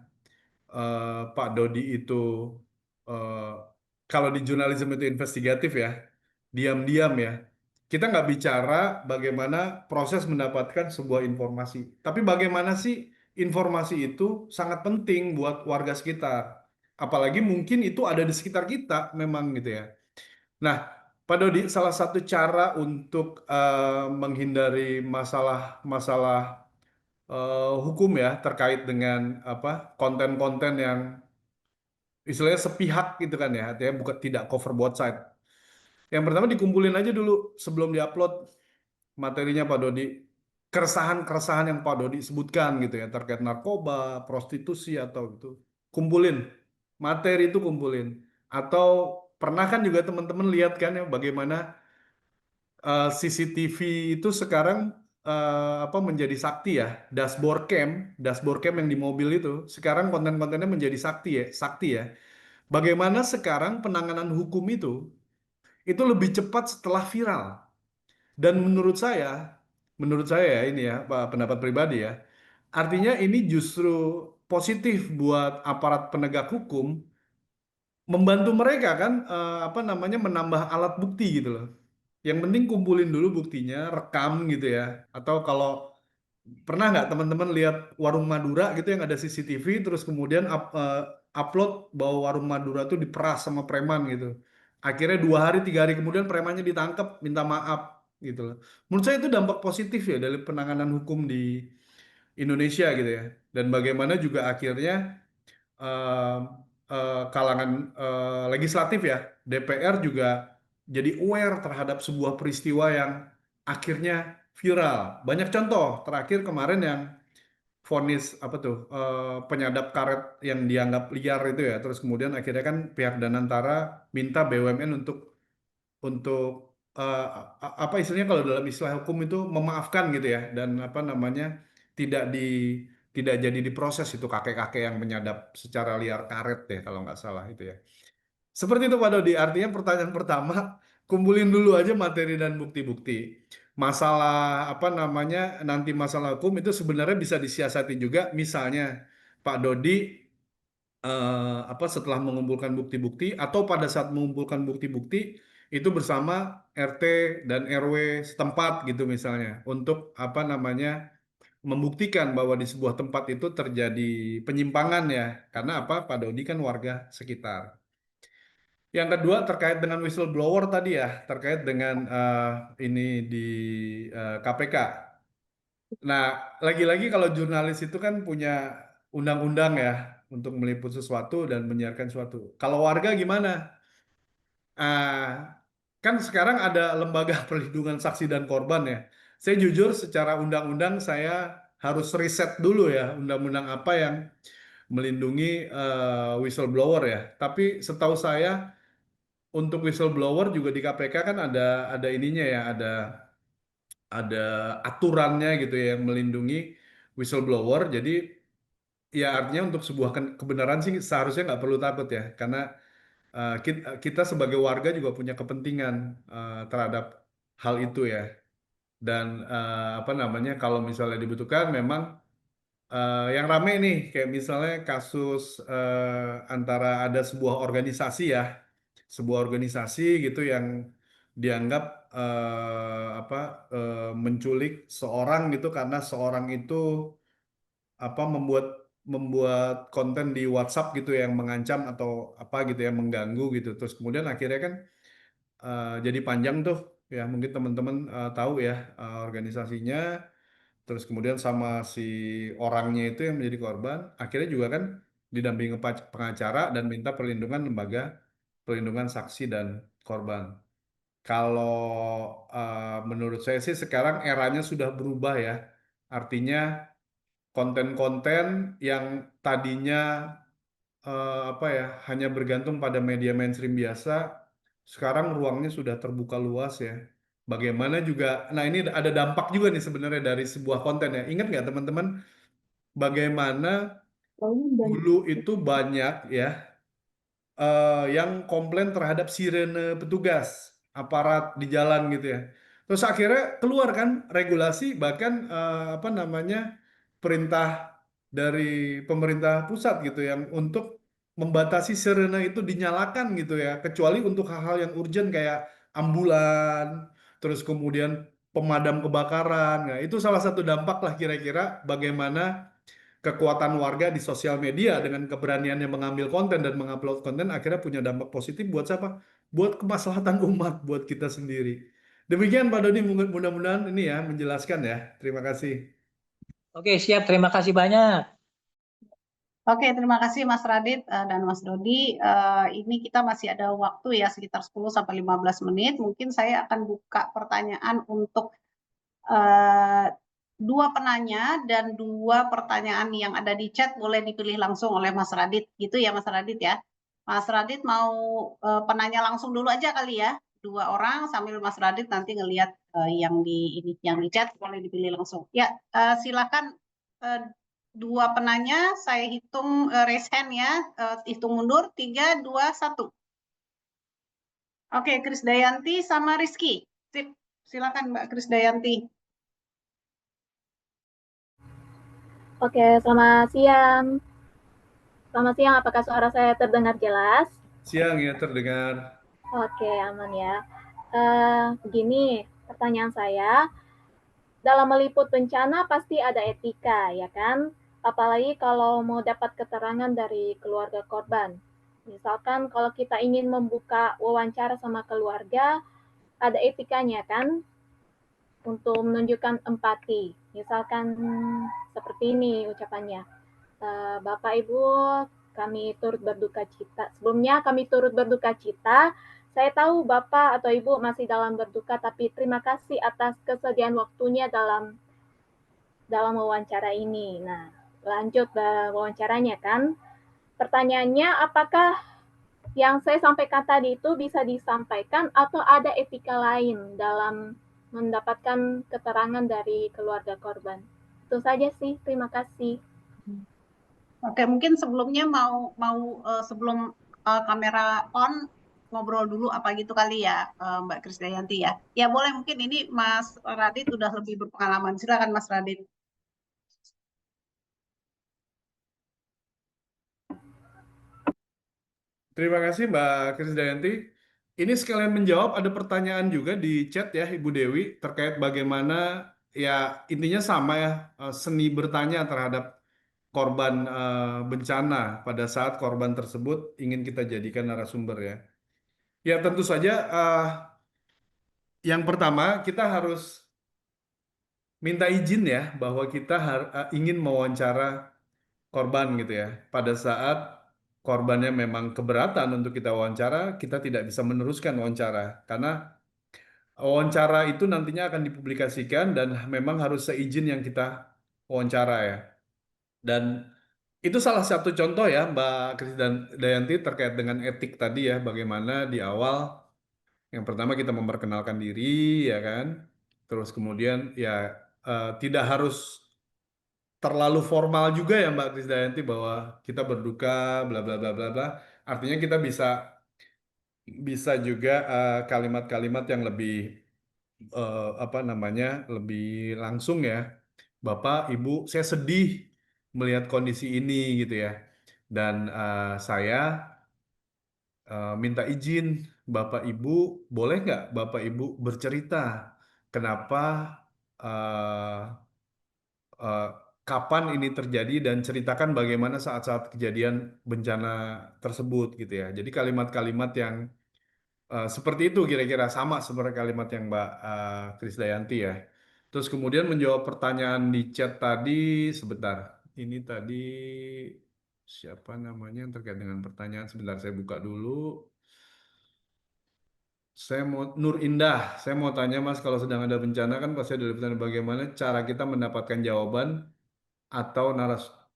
Pak Dodi itu eh, kalau di jurnalisme itu investigatif ya, diam-diam ya. Kita nggak bicara bagaimana proses mendapatkan sebuah informasi, tapi bagaimana sih informasi itu sangat penting buat warga sekitar. Apalagi mungkin itu ada di sekitar kita memang gitu ya. Nah, Pak Dodi, salah satu cara untuk menghindari masalah-masalah hukum ya terkait dengan apa konten-konten yang istilahnya sepihak gitu kan ya, artinya bukan tidak cover both side. Yang pertama dikumpulin aja dulu sebelum diupload materinya Pak Dodi. Keresahan-keresahan yang Pak Dodi sebutkan gitu ya terkait narkoba, prostitusi atau gitu. Kumpulin. Materi itu kumpulin. Atau pernah kan juga teman-teman lihat kan ya bagaimana CCTV itu sekarang apa menjadi sakti ya. Dashboard cam yang di mobil itu sekarang konten-kontennya menjadi sakti ya. Bagaimana sekarang penanganan hukum itu lebih cepat setelah viral. Dan menurut saya, menurut saya ya ini ya pendapat pribadi ya. Artinya ini justru positif buat aparat penegak hukum membantu mereka kan apa namanya menambah alat bukti gitu loh. Yang penting kumpulin dulu buktinya, rekam gitu ya. Atau kalau pernah nggak teman-teman lihat warung Madura gitu yang ada CCTV terus kemudian upload bahwa warung Madura tuh diperas sama preman gitu. Akhirnya 2 hari 3 hari kemudian premannya ditangkap minta maaf gitu loh. Menurut saya itu dampak positif ya dari penanganan hukum di Indonesia gitu ya. Dan bagaimana juga akhirnya eh, kalangan legislatif ya, DPR juga jadi aware terhadap sebuah peristiwa yang akhirnya viral. Banyak contoh, terakhir kemarin yang vonis apa tuh penyadap karet yang dianggap liar itu ya, terus kemudian akhirnya kan pihak Danantara minta BUMN untuk apa istilahnya kalau dalam istilah hukum itu memaafkan gitu ya dan apa namanya tidak di tidak jadi diproses itu kakek-kakek yang menyadap secara liar karet ya kalau nggak salah itu ya. Seperti itu Pak Dodi, artinya pertanyaan pertama kumpulin dulu aja materi dan bukti-bukti. Masalah apa namanya nanti masalah hukum itu sebenarnya bisa disiasati juga misalnya Pak Dodi apa setelah mengumpulkan bukti-bukti atau pada saat mengumpulkan bukti-bukti itu bersama RT dan RW setempat gitu misalnya untuk apa namanya membuktikan bahwa di sebuah tempat itu terjadi penyimpangan ya karena apa Pak Dodi kan warga sekitar. Yang kedua terkait dengan whistleblower tadi ya terkait dengan ini di KPK. Nah, lagi-lagi kalau jurnalis itu kan punya undang-undang ya untuk meliput sesuatu dan menyiarkan sesuatu. Kalau warga gimana? Kan sekarang ada lembaga perlindungan saksi dan korban ya. Saya jujur secara undang-undang saya harus riset dulu ya undang-undang apa yang melindungi whistleblower ya. Tapi setahu saya untuk whistleblower juga di KPK kan ada ininya ya, ada aturannya gitu ya yang melindungi whistleblower. Jadi ya artinya untuk sebuah kebenaran sih seharusnya nggak perlu takut ya, karena kita sebagai warga juga punya kepentingan terhadap hal itu ya. Dan apa namanya kalau misalnya dibutuhkan memang yang rame nih kayak misalnya kasus antara ada sebuah organisasi ya, sebuah organisasi gitu yang dianggap apa menculik seorang gitu karena seorang itu apa membuat membuat konten di WhatsApp gitu yang mengancam atau apa gitu yang mengganggu gitu. Terus kemudian akhirnya kan jadi panjang tuh ya mungkin teman-teman tahu ya organisasinya. Terus kemudian sama si orangnya itu yang menjadi korban, akhirnya juga kan didampingi pengacara dan minta perlindungan lembaga perlindungan saksi dan korban. Kalau menurut saya sih sekarang eranya sudah berubah ya. Artinya konten-konten yang tadinya apa ya hanya bergantung pada media mainstream biasa, sekarang ruangnya sudah terbuka luas ya. Bagaimana juga, nah ini ada dampak juga nih sebenarnya dari sebuah konten ya. Ingat nggak teman-teman, bagaimana dulu itu banyak ya yang komplain terhadap sirene petugas aparat di jalan gitu ya. Terus akhirnya keluar kan regulasi bahkan apa namanya perintah dari pemerintah pusat gitu yang untuk membatasi sirene itu dinyalakan gitu ya, kecuali untuk hal-hal yang urgent kayak ambulan, terus kemudian pemadam kebakaran. Nah, itu salah satu dampak lah kira-kira bagaimana kekuatan warga di sosial media dengan keberaniannya mengambil konten dan mengupload konten akhirnya punya dampak positif buat siapa? Buat kemaslahatan umat, buat kita sendiri. Demikian Pak Dodi, mudah-mudahan ini ya menjelaskan ya. Terima kasih. Oke, siap. Terima kasih banyak. Oke, terima kasih Mas Radit dan Mas Dodi. Ini kita masih ada waktu ya sekitar 10-15 menit. Mungkin saya akan buka pertanyaan untuk dua penanya dan dua pertanyaan yang ada di chat boleh dipilih langsung oleh Mas Radit. Gitu ya Mas Radit ya. Mas Radit mau penanya langsung dulu aja kali ya. 2 orang sambil Mas Radit nanti ngelihat yang di chat boleh dipilih langsung. Ya, silakan 2 penanya, saya hitung raise hand ya, hitung mundur 3, 2, 1. Oke, Krisdayanti sama Rizky. Sip, silakan Mbak Krisdayanti. Oke, selamat siang. Selamat siang, apakah suara saya terdengar jelas? Siang ya terdengar. Oke, aman ya. Begini, pertanyaan saya, dalam meliput bencana pasti ada etika, ya kan? Apalagi kalau mau dapat keterangan dari keluarga korban. Misalkan kalau kita ingin membuka wawancara sama keluarga, ada etikanya kan? Untuk menunjukkan empati. Misalkan seperti ini ucapannya. Bapak Ibu, kami turut berduka cita. Sebelumnya kami turut berduka cita. Saya tahu Bapak atau Ibu masih dalam berduka, tapi terima kasih atas kesediaan waktunya dalam wawancara ini. Nah, lanjut wawancaranya kan. Pertanyaannya, apakah yang saya sampaikan tadi itu bisa disampaikan atau ada etika lain dalam mendapatkan keterangan dari keluarga korban? Itu saja sih, terima kasih. Oke, mungkin sebelumnya sebelum kamera on ngobrol dulu apa gitu kali ya, Mbak Krisdayanti ya. Ya boleh, mungkin ini Mas Radit udah lebih berpengalaman. Silakan Mas Radit. Terima kasih Mbak Krisdayanti. Ini sekalian menjawab ada pertanyaan juga di chat ya Ibu Dewi terkait bagaimana ya intinya sama ya seni bertanya terhadap korban bencana pada saat korban tersebut ingin kita jadikan narasumber ya. Ya tentu saja yang pertama kita harus minta izin ya bahwa kita ingin mewawancara korban gitu ya. Pada saat korbannya memang keberatan untuk kita wawancara, kita tidak bisa meneruskan wawancara karena wawancara itu nantinya akan dipublikasikan dan memang harus seizin yang kita wawancara ya. Dan itu salah satu contoh ya Mbak Krisdayanti terkait dengan etik tadi ya, bagaimana di awal yang pertama kita memperkenalkan diri ya kan, terus kemudian ya tidak harus terlalu formal juga ya Mbak Krisdayanti bahwa kita berduka bla bla bla bla bla. Artinya kita bisa bisa juga kalimat-kalimat yang lebih apa namanya lebih langsung ya. Bapak, Ibu, saya sedih melihat kondisi ini gitu ya. Dan saya minta izin Bapak Ibu, boleh nggak Bapak Ibu bercerita kenapa eh, eh, kapan ini terjadi dan ceritakan bagaimana saat-saat kejadian bencana tersebut gitu ya. Jadi kalimat-kalimat yang seperti itu kira-kira sama seperti kalimat yang Mbak Krisdayanti ya. Terus kemudian menjawab pertanyaan di chat tadi sebentar. Ini tadi siapa namanya yang terkait dengan pertanyaan sebentar saya buka dulu. Saya mau Nur Indah, saya mau tanya Mas kalau sedang ada bencana kan pasti ada pertanyaan bagaimana cara kita mendapatkan jawaban atau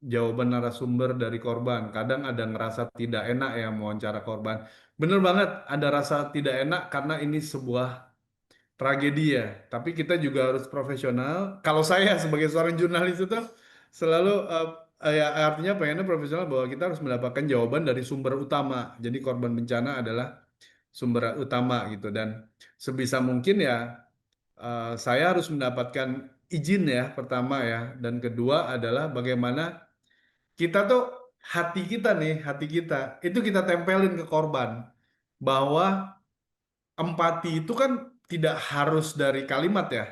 jawaban narasumber dari korban. Kadang ada ngerasa tidak enak ya mewawancara korban. Bener banget, ada rasa tidak enak karena ini sebuah tragedi ya. Tapi kita juga harus profesional. Kalau saya sebagai seorang jurnalis itu selalu ya artinya pengennya profesional bahwa kita harus mendapatkan jawaban dari sumber utama. Jadi korban bencana adalah sumber utama gitu dan sebisa mungkin ya saya harus mendapatkan izin ya pertama ya dan kedua adalah bagaimana kita tuh hati kita itu kita tempelin ke korban bahwa empati itu kan tidak harus dari kalimat ya.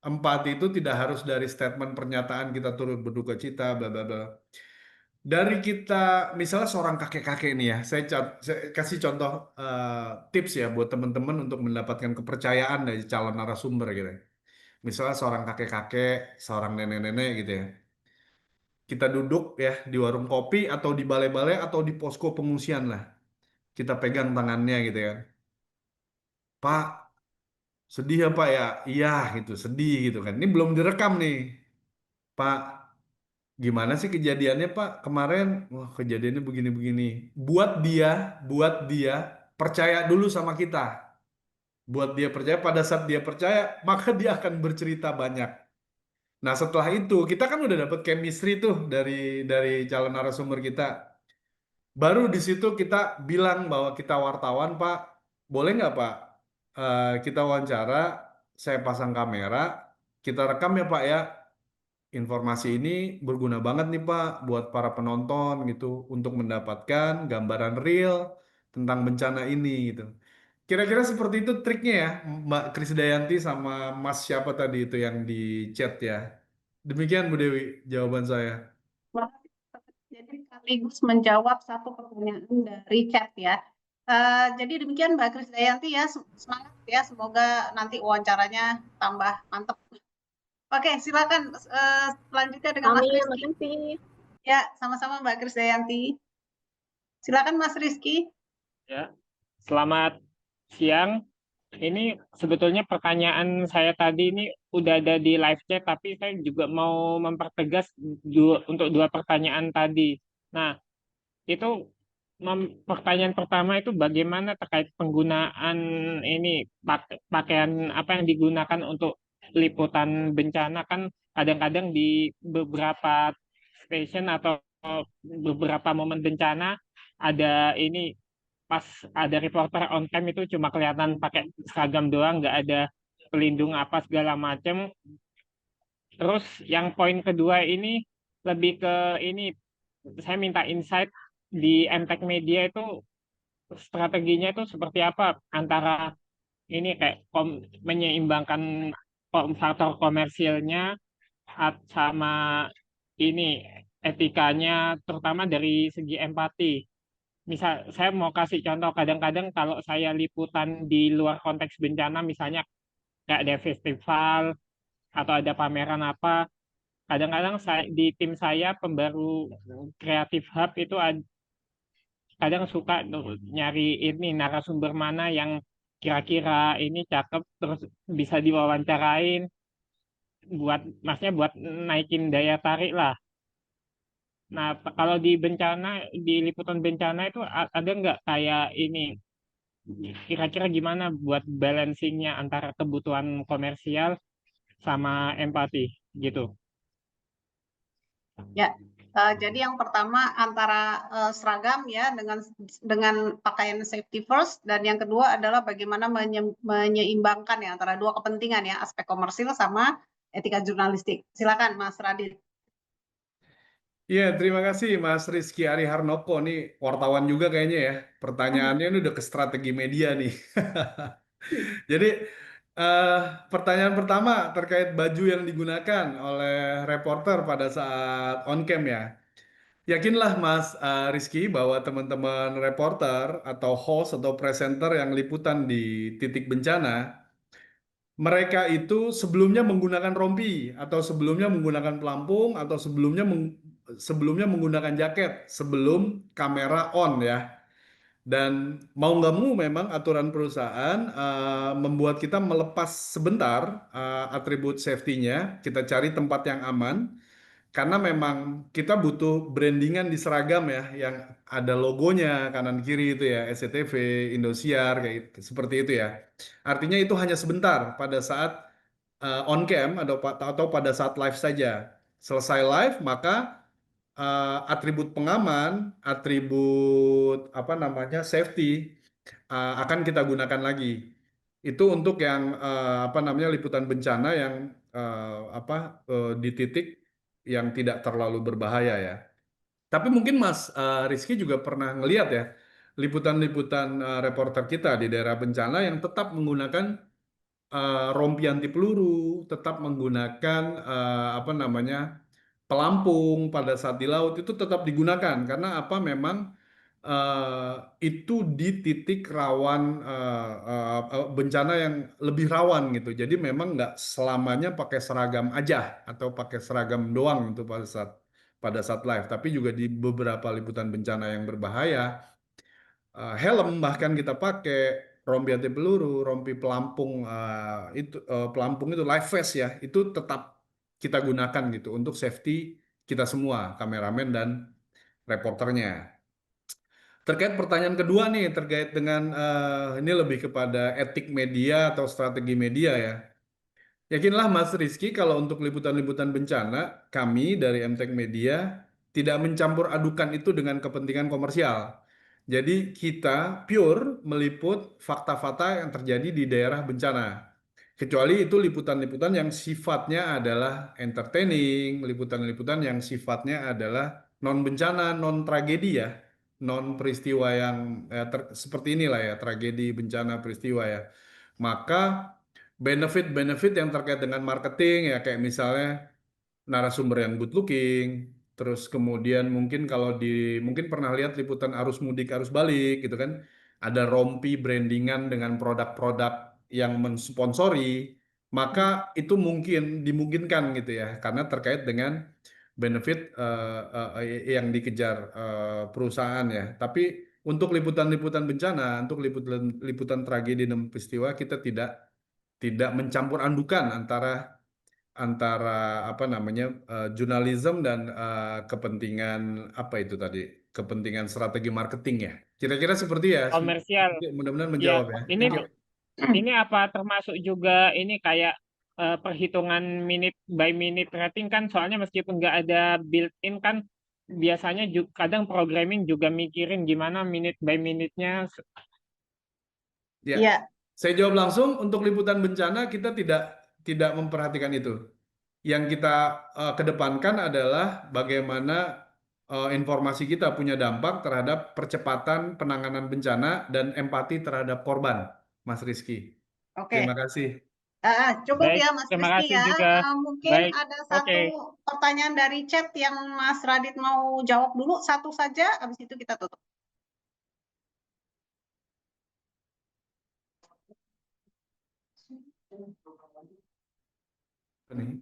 Empati itu tidak harus dari statement pernyataan kita turut berduka cita bla bla bla. Dari kita misalnya seorang kakek-kakek ini ya, saya kasih contoh tips ya buat teman-teman untuk mendapatkan kepercayaan dari calon narasumber gitu. Ya. Misalnya seorang kakek-kakek, seorang nenek-nenek gitu ya. Kita duduk ya di warung kopi atau di balai-balai atau di posko pengungsian lah. Kita pegang tangannya gitu ya. Pak, sedih ya Pak ya? Iya gitu, sedih gitu kan. Ini belum direkam nih. Pak, gimana sih kejadiannya Pak kemarin? Wah, kejadiannya begini-begini. Buat dia percaya dulu sama kita. Buat dia percaya, pada saat dia percaya, maka dia akan bercerita banyak. Nah, setelah itu kita kan udah dapet chemistry tuh dari calon narasumber kita. Baru di situ kita bilang bahwa kita wartawan, Pak. Boleh nggak, Pak? Kita wawancara, saya pasang kamera, kita rekam ya, Pak ya. informasi ini berguna banget nih Pak buat para penonton gitu untuk mendapatkan gambaran real tentang bencana ini gitu. Kira-kira seperti itu triknya ya, Mbak Krisdayanti sama Mas siapa tadi itu yang di chat ya. Demikian Bu Dewi jawaban saya. Jadi sekaligus menjawab satu pertanyaan dari chat ya. Jadi demikian Mbak Krisdayanti ya, semangat ya, semoga nanti wawancaranya tambah mantap. Oke, silakan selanjutnya dengan Mas Amin, Rizky. makasih. Ya, sama-sama Mbak Krisdayanti. Silakan Mas Rizky. Ya, selamat siang. Ini sebetulnya pertanyaan saya tadi ini udah ada di live chat, tapi saya juga mau mempertegas untuk dua pertanyaan tadi. Nah, itu pertanyaan pertama itu bagaimana terkait penggunaan ini pakaian apa yang digunakan untuk liputan bencana, kan kadang-kadang di beberapa station atau beberapa momen bencana ada ini, pas ada reporter on cam itu cuma kelihatan pakai seragam doang, nggak ada pelindung apa segala macam. Terus yang poin kedua ini lebih ke ini, saya minta insight di MTech Media itu strateginya itu seperti apa antara ini kayak menyeimbangkan faktor komersilnya sama ini etikanya, terutama dari segi empati. Misal saya mau kasih contoh, kadang-kadang kalau saya liputan di luar konteks bencana, misalnya kayak ada festival atau ada pameran apa, kadang-kadang saya di tim saya pembaru Creative Hub itu kadang suka tuh nyari ini narasumber mana yang kira-kira ini cakep terus bisa diwawancarain, buat maksudnya buat naikin daya tarik lah. Nah, kalau di bencana, di liputan bencana itu ada nggak kayak ini, kira-kira gimana buat balancingnya antara kebutuhan komersial sama empati gitu? Ya, jadi yang pertama antara seragam ya dengan pakaian safety first, dan yang kedua adalah bagaimana menyeimbangkan ya antara dua kepentingan ya, aspek komersil sama etika jurnalistik. Silakan Mas Radit. Iya, terima kasih Mas Rizky Ari Harnoko nih wartawan juga kayaknya ya. Pertanyaannya ini udah ke strategi media nih. Jadi eh, pertanyaan pertama terkait baju yang digunakan oleh reporter pada saat on cam ya. Yakinlah Mas Rizky bahwa teman-teman reporter atau host atau presenter yang liputan di titik bencana, mereka itu sebelumnya menggunakan rompi atau sebelumnya menggunakan pelampung atau sebelumnya menggunakan jaket sebelum kamera on ya. Dan mau nggak mau memang aturan perusahaan membuat kita melepas sebentar atribut safety-nya, kita cari tempat yang aman, karena memang kita butuh brandingan di seragam ya, yang ada logonya kanan kiri itu ya, SCTV, Indosiar, kayak seperti itu ya. Artinya itu hanya sebentar pada saat on cam atau pada saat live saja. Selesai live, maka atribut pengaman, atribut apa namanya safety akan kita gunakan lagi. Itu untuk yang apa namanya liputan bencana yang apa di titik yang tidak terlalu berbahaya ya. Tapi mungkin Mas Rizky juga pernah ngelihat ya liputan-liputan reporter kita di daerah bencana yang tetap menggunakan rompi anti peluru, tetap menggunakan apa namanya pelampung pada saat di laut itu tetap digunakan karena apa memang eh, itu di titik rawan bencana yang lebih rawan gitu. Jadi memang nggak selamanya pakai seragam aja atau pakai seragam doang itu pada saat live, tapi juga di beberapa liputan bencana yang berbahaya helm bahkan kita pakai, rompi anti peluru, rompi pelampung pelampung itu live vest ya, itu tetap kita gunakan gitu untuk safety kita semua, kameramen dan reporternya. Terkait pertanyaan kedua nih terkait dengan ini lebih kepada etik media atau strategi media ya. Yakinlah Mas Rizky kalau untuk liputan-liputan bencana, kami dari MTech Media tidak mencampur adukan itu dengan kepentingan komersial. Jadi kita pure meliput fakta-fakta yang terjadi di daerah bencana. Kecuali itu liputan-liputan yang sifatnya adalah entertaining, liputan-liputan yang sifatnya adalah non bencana, non tragedi ya, non peristiwa yang seperti inilah ya, tragedi, bencana, peristiwa ya. Maka benefit-benefit yang terkait dengan marketing ya kayak misalnya narasumber yang good looking, terus kemudian mungkin kalau mungkin pernah lihat liputan arus mudik arus balik gitu kan, ada rompi brandingan dengan produk-produk yang mensponsori, maka itu mungkin dimungkinkan gitu ya, karena terkait dengan benefit yang dikejar perusahaan ya. Tapi untuk liputan-liputan bencana, untuk liputan tragedi dan peristiwa, kita tidak mencampur adukan antara apa namanya jurnalisme dan kepentingan apa itu tadi, kepentingan strategi marketing ya. Kira-kira seperti ya. Komersial. Mudah-mudahan Ya, menjawab ya. ini Thank you. ini apa termasuk juga ini kayak perhitungan minute by minute rating kan, soalnya meskipun nggak ada built-in kan biasanya kadang programming juga mikirin gimana minute by minute-nya. Ya, Iya. saya jawab langsung. Untuk liputan bencana kita tidak memperhatikan itu. Yang kita kedepankan adalah bagaimana informasi kita punya dampak terhadap percepatan penanganan bencana dan empati terhadap korban, Mas Rizky. Oke. Terima kasih. Cukup Baik, ya Mas terima Rizky kasih ya. juga. Mungkin Baik, ada oke. satu pertanyaan dari chat yang Mas Radit mau jawab dulu, satu saja, habis itu kita tutup.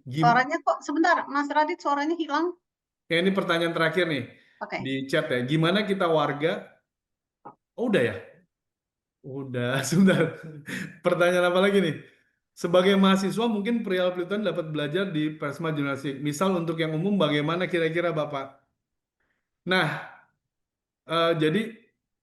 Suaranya kok sebentar, Mas Radit suaranya hilang. Ya, ini pertanyaan terakhir nih Oke. di chat ya. Gimana kita warga? Oh, udah ya? Udah, sebentar. Pertanyaan apa lagi nih? Sebagai mahasiswa mungkin perihal pelituan dapat belajar di Persma Jurnalistik. Misal untuk yang umum bagaimana kira-kira Bapak? Nah, jadi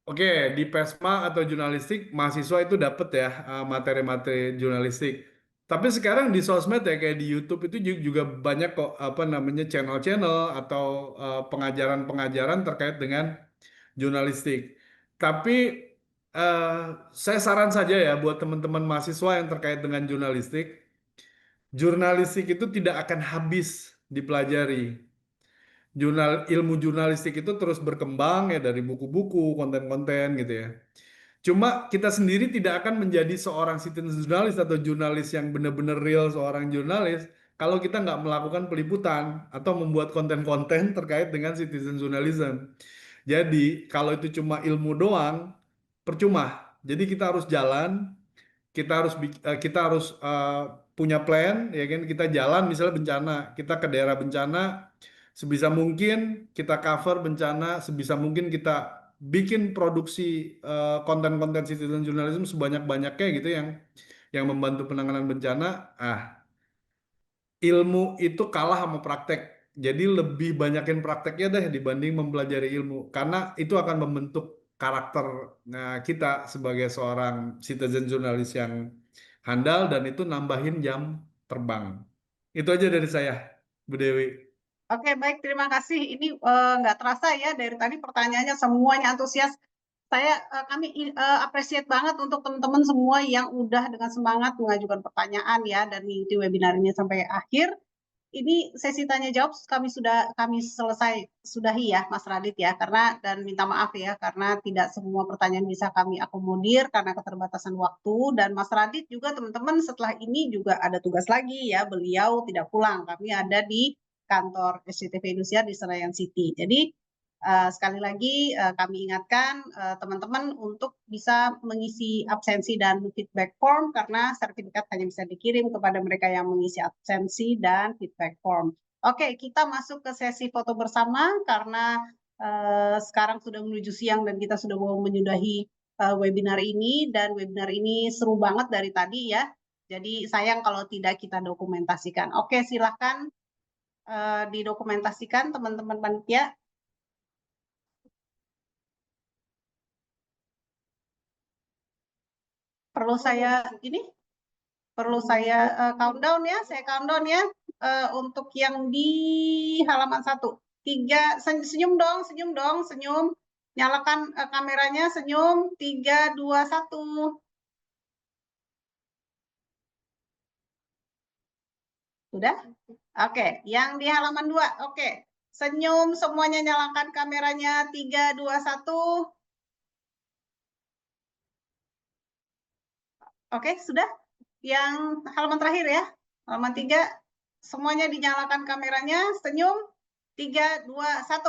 oke, di Persma atau jurnalistik mahasiswa itu dapat ya materi-materi jurnalistik. Tapi sekarang di sosmed ya kayak di YouTube itu juga banyak kok apa namanya channel-channel atau pengajaran-pengajaran terkait dengan jurnalistik. Tapi eh, saya saran saja ya buat teman-teman mahasiswa yang terkait dengan jurnalistik, jurnalistik itu tidak akan habis dipelajari. Ilmu jurnalistik itu terus berkembang ya dari buku-buku, konten-konten gitu ya. Cuma kita sendiri tidak akan menjadi seorang citizen jurnalis atau jurnalis yang benar-benar real seorang jurnalis kalau kita nggak melakukan peliputan atau membuat konten-konten terkait dengan citizen journalism. Jadi kalau itu cuma ilmu doang, percuma. Jadi kita harus jalan, kita harus punya plan, ya kan? Kita jalan misalnya bencana, kita ke daerah bencana, sebisa mungkin kita cover bencana, sebisa mungkin kita bikin produksi konten-konten citizen journalism sebanyak-banyaknya gitu yang membantu penanganan bencana. Ilmu itu kalah sama praktek. Jadi lebih banyakin prakteknya deh dibanding mempelajari ilmu. Karena itu akan membentuk karakter kita sebagai seorang citizen jurnalis yang handal dan itu nambahin jam terbang. Itu aja dari saya, Bu Dewi. Oke, baik, terima kasih. Ini nggak terasa ya dari tadi pertanyaannya semuanya antusias. Kami appreciate banget untuk teman-teman semua yang udah dengan semangat mengajukan pertanyaan ya dan mengikuti webinar ini sampai akhir. Ini sesi tanya jawab kami sudahi ya Mas Radit ya, karena dan minta maaf ya karena tidak semua pertanyaan bisa kami akomodir karena keterbatasan waktu, dan Mas Radit juga teman-teman setelah ini juga ada tugas lagi ya, beliau tidak pulang, kami ada di kantor SCTV Indosiar di Senayan City. Jadi sekali lagi kami ingatkan teman-teman untuk bisa mengisi absensi dan feedback form karena sertifikat hanya bisa dikirim kepada mereka yang mengisi absensi dan feedback form. Oke, kita masuk ke sesi foto bersama karena sekarang sudah menuju siang dan kita sudah mau menyudahi webinar ini, dan webinar ini seru banget dari tadi ya. Jadi sayang kalau tidak kita dokumentasikan. Oke, silahkan didokumentasikan teman-teman panitia. Perlu saya countdown ya, saya countdown ya untuk yang di halaman 1. 3, senyum dong, senyum. Nyalakan kameranya, senyum. 3, 2, 1. Sudah? Oke, yang di halaman 2. Oke. Senyum semuanya, nyalakan kameranya. 3, 2, 1. Oke, sudah? Yang halaman terakhir ya. Halaman 3. Semuanya dinyalakan kameranya. Senyum. 3, 2, 1.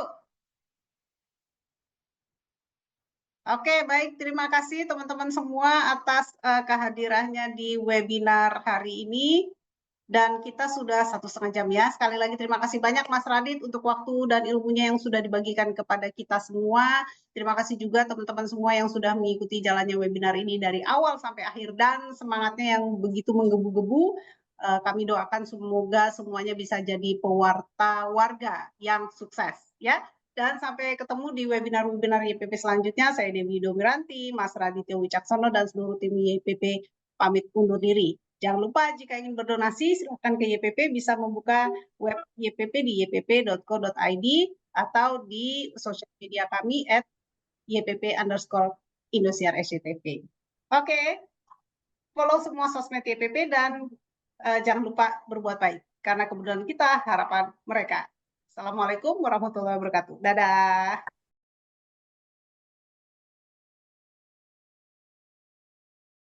Oke, baik. Terima kasih teman-teman semua atas kehadirannya di webinar hari ini. Dan kita sudah 1,5 jam ya. Sekali lagi terima kasih banyak Mas Radit untuk waktu dan ilmunya yang sudah dibagikan kepada kita semua. Terima kasih juga teman-teman semua yang sudah mengikuti jalannya webinar ini dari awal sampai akhir dan semangatnya yang begitu menggebu-gebu. Kami doakan semoga semuanya bisa jadi pewarta warga yang sukses ya. Dan sampai ketemu di webinar-webinar YPP selanjutnya. Saya Dewi Domiranti, Mas Raditya Wicaksono, dan seluruh tim YPP pamit undur diri. Jangan lupa jika ingin berdonasi, silakan ke YPP, bisa membuka web YPP di ypp.co.id atau di sosial media kami @YPP_Indosiar SCTV. Oke, follow semua sosmed YPP dan jangan lupa berbuat baik. Karena kebenaran kita, harapan mereka. Assalamualaikum warahmatullahi wabarakatuh. Dadah.